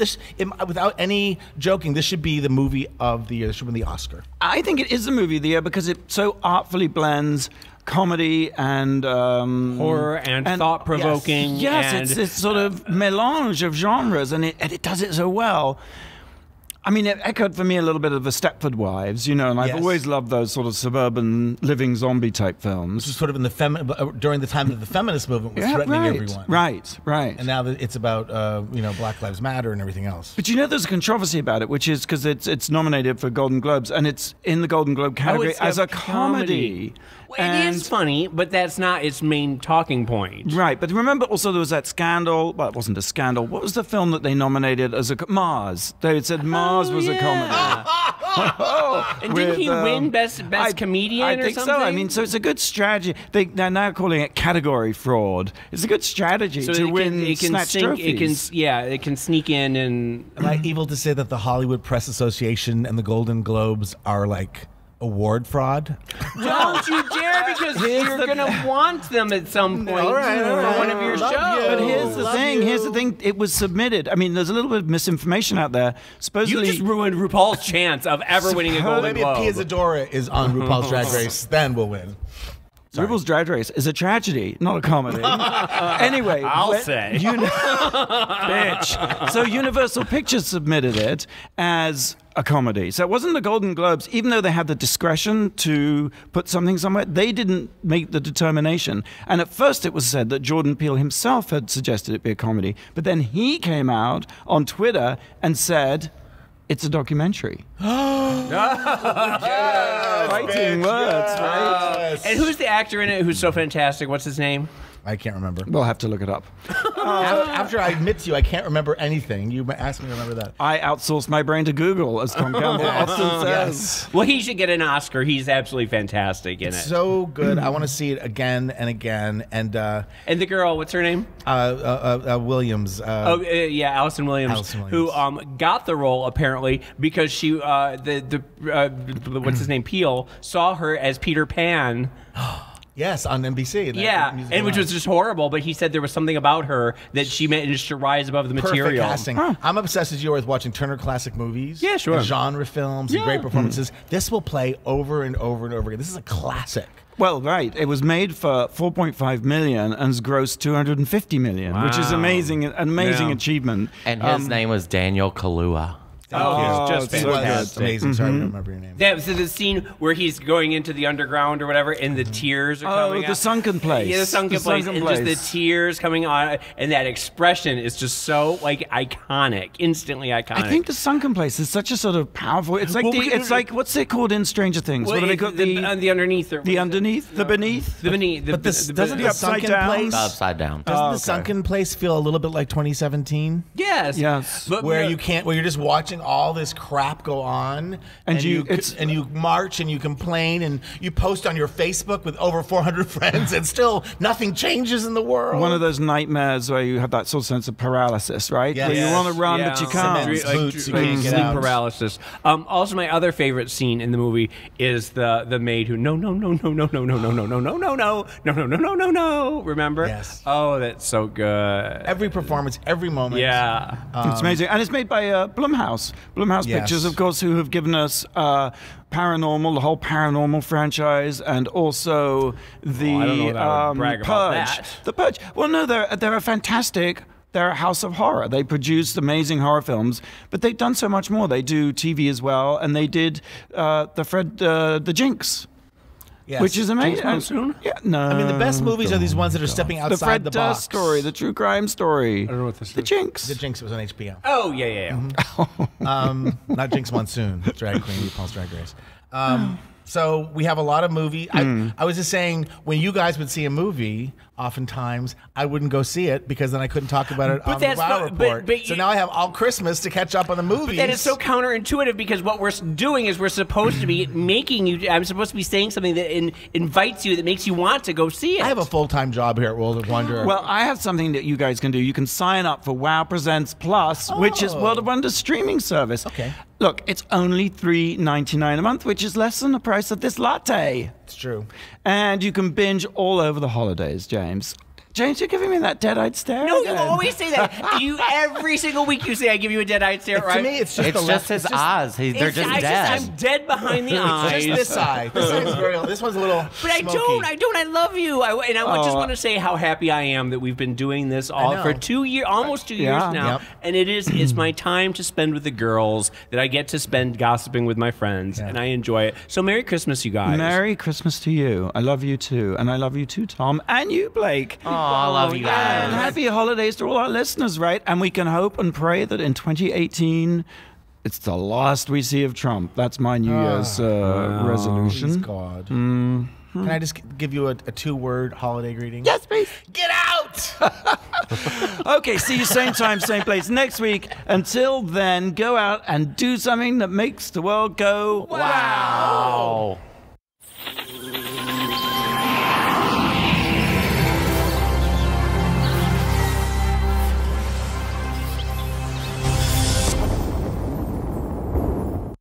without any joking, this should be the movie of the year. This should win the Oscar. I think it is the movie of the year because it so artfully blends comedy and Horror and thought-provoking. Yes, and it's this sort of melange of genres, and it does it so well. I mean, it echoed for me a little bit of the Stepford Wives, you know, and I've Yes. always loved those sort of suburban living zombie type films. This was sort of in the during the time that the feminist movement was threatening right, everyone. Right. And now that it's about Black Lives Matter and everything else. But you know, there's a controversy about it, which is because it's nominated for Golden Globes, and it's in the Golden Globe category it's as a a comedy. Well, it is funny, but that's not its main talking point. Right, but remember also there was that scandal. Well, it wasn't a scandal. What was the film that they nominated as a Mars? They said Mars was a comedy. And didn't he win best comedian I or think something? so. I mean, so it's a good strategy. They're now calling it category fraud. It's a good strategy So to it win can snatch sink, trophies. it can sneak in and Am I evil to say that the Hollywood Press Association and the Golden Globes are like award fraud? don't you dare, because you're gonna want them at some point for one of your shows. But here's the thing. It was submitted. I mean, there's a little bit of misinformation out there. You Supposedly, just ruined RuPaul's chance of ever winning a Golden Maybe if Pia Globe. Zadora is on RuPaul's Drag Race, then we'll win. RuPaul's Drag Race is a tragedy, not a comedy. Anyway, I'll say. bitch. So Universal Pictures submitted it as a comedy. So it wasn't the Golden Globes, even though they had the discretion to put something somewhere, they didn't make the determination. And at first it was said that Jordan Peele himself had suggested it be a comedy, but then he came out on Twitter and said, it's a documentary. Fighting words, right? And who's the actor in it who's so fantastic? What's his name? I can't remember. We'll have to look it up. After I admit to you, I can't remember anything. You asked me to remember that. I outsourced my brain to Google, as Tom Campbell often says. Well, he should get an Oscar. He's absolutely fantastic in it. So good. I want to see it again and again. And the girl, what's her name? Williams. Yeah, Allison Williams, who got the role apparently because she what's his name, Peel, saw her as Peter Pan. Yes, on NBC. And which was just horrible, but he said there was something about her that she managed to rise above the material. Perfect casting. I'm obsessed as you are with watching Turner Classic Movies. Yeah, sure. Genre films and great performances. This will play over and over and over again. This is a classic. Well, right. It was made for $4.5 million and has grossed $250 million, which is amazing, an amazing achievement. And his name was Daniel Kaluuya. Just fantastic. Amazing. Sorry, I don't remember your name. Yeah, so the scene where he's going into the underground or whatever, and the tears are coming out. The sunken place. Yeah, the sunken place. And just the tears coming on, and that expression is just so, like, iconic, instantly iconic. I think the sunken place is such a sort of powerful. It's like it's like what's it called in Stranger Things? Well, what do they call the underneath? The underneath, the beneath, the beneath. But doesn't the sunken place upside down? Doesn't the sunken place feel a little bit like 2017? Yes. But where you're just watching all this crap go on, and you march and you complain and you post on your Facebook with over 400 friends, and still nothing changes in the world. One of those nightmares where you have that sort of sense of paralysis, right? Yes. Where you want to run, but you can't. Boots, you can't get sleep out. paralysis. Also, my other favorite scene in the movie is the maid who no. Remember? Yes. Oh, that's so good. Every performance, every moment. Yeah. It's amazing, and it's made by Blumhouse. Blumhouse Pictures, of course, who have given us Paranormal, the whole Paranormal franchise, and also the I don't know that I would brag about Purge. that. The Purge. Well, no, they're a fantastic. They're a house of horror. They produced amazing horror films, but they've done so much more. They do TV as well, and they did the Jinx. Yes. Which is amazing. Yeah, no. I mean, the best movies are these ones that are stepping outside the Fred the Durst box. story, the true crime story. I don't know what this is. The Jinx. The Jinx was on HBO. Oh, yeah. Not Jinx Monsoon, drag queen, RuPaul's Drag Race. So we have a lot of movie. I was just saying, when you guys would see a movie, oftentimes I wouldn't go see it because then I couldn't talk about it on the Wow Report. So now I have all Christmas to catch up on the movies. But that is so counterintuitive because what we're doing is we're supposed to be making you. I'm supposed to be saying something that invites you, that makes you want to go see it. I have a full-time job here at World of Wonder. Well, I have something that you guys can do. You can sign up for Wow Presents Plus, which is World of Wonder's streaming service. Okay. Look, it's only $3.99 a month, which is less than the price of this latte. It's true. And you can binge all over the holidays, James. James, you're giving me that dead-eyed stare. No, again. you always say that. Every single week you say I give you a dead-eyed stare, right? To me, it's just his eyes. They're just dead. I'm dead behind the eyes. Just this eye. This one's a little But I smoky. don't. I love you. I just want to say how happy I am that we've been doing this all for 2 years, almost 2 years now. Yep. And it's my time to spend with the girls, that I get to spend gossiping with my friends, and I enjoy it. So Merry Christmas, you guys. Merry Christmas to you. I love you too. And I love you too, Tom. And you, Blake. Oh, I love you guys. And happy holidays to all our listeners, right? And we can hope and pray that in 2018, it's the last we see of Trump. That's my New Year's resolution. Please, God. Can I just give you a two-word holiday greeting? Yes, please. Get out! Okay, see you same time, same place next week. Until then, go out and do something that makes the world go wow.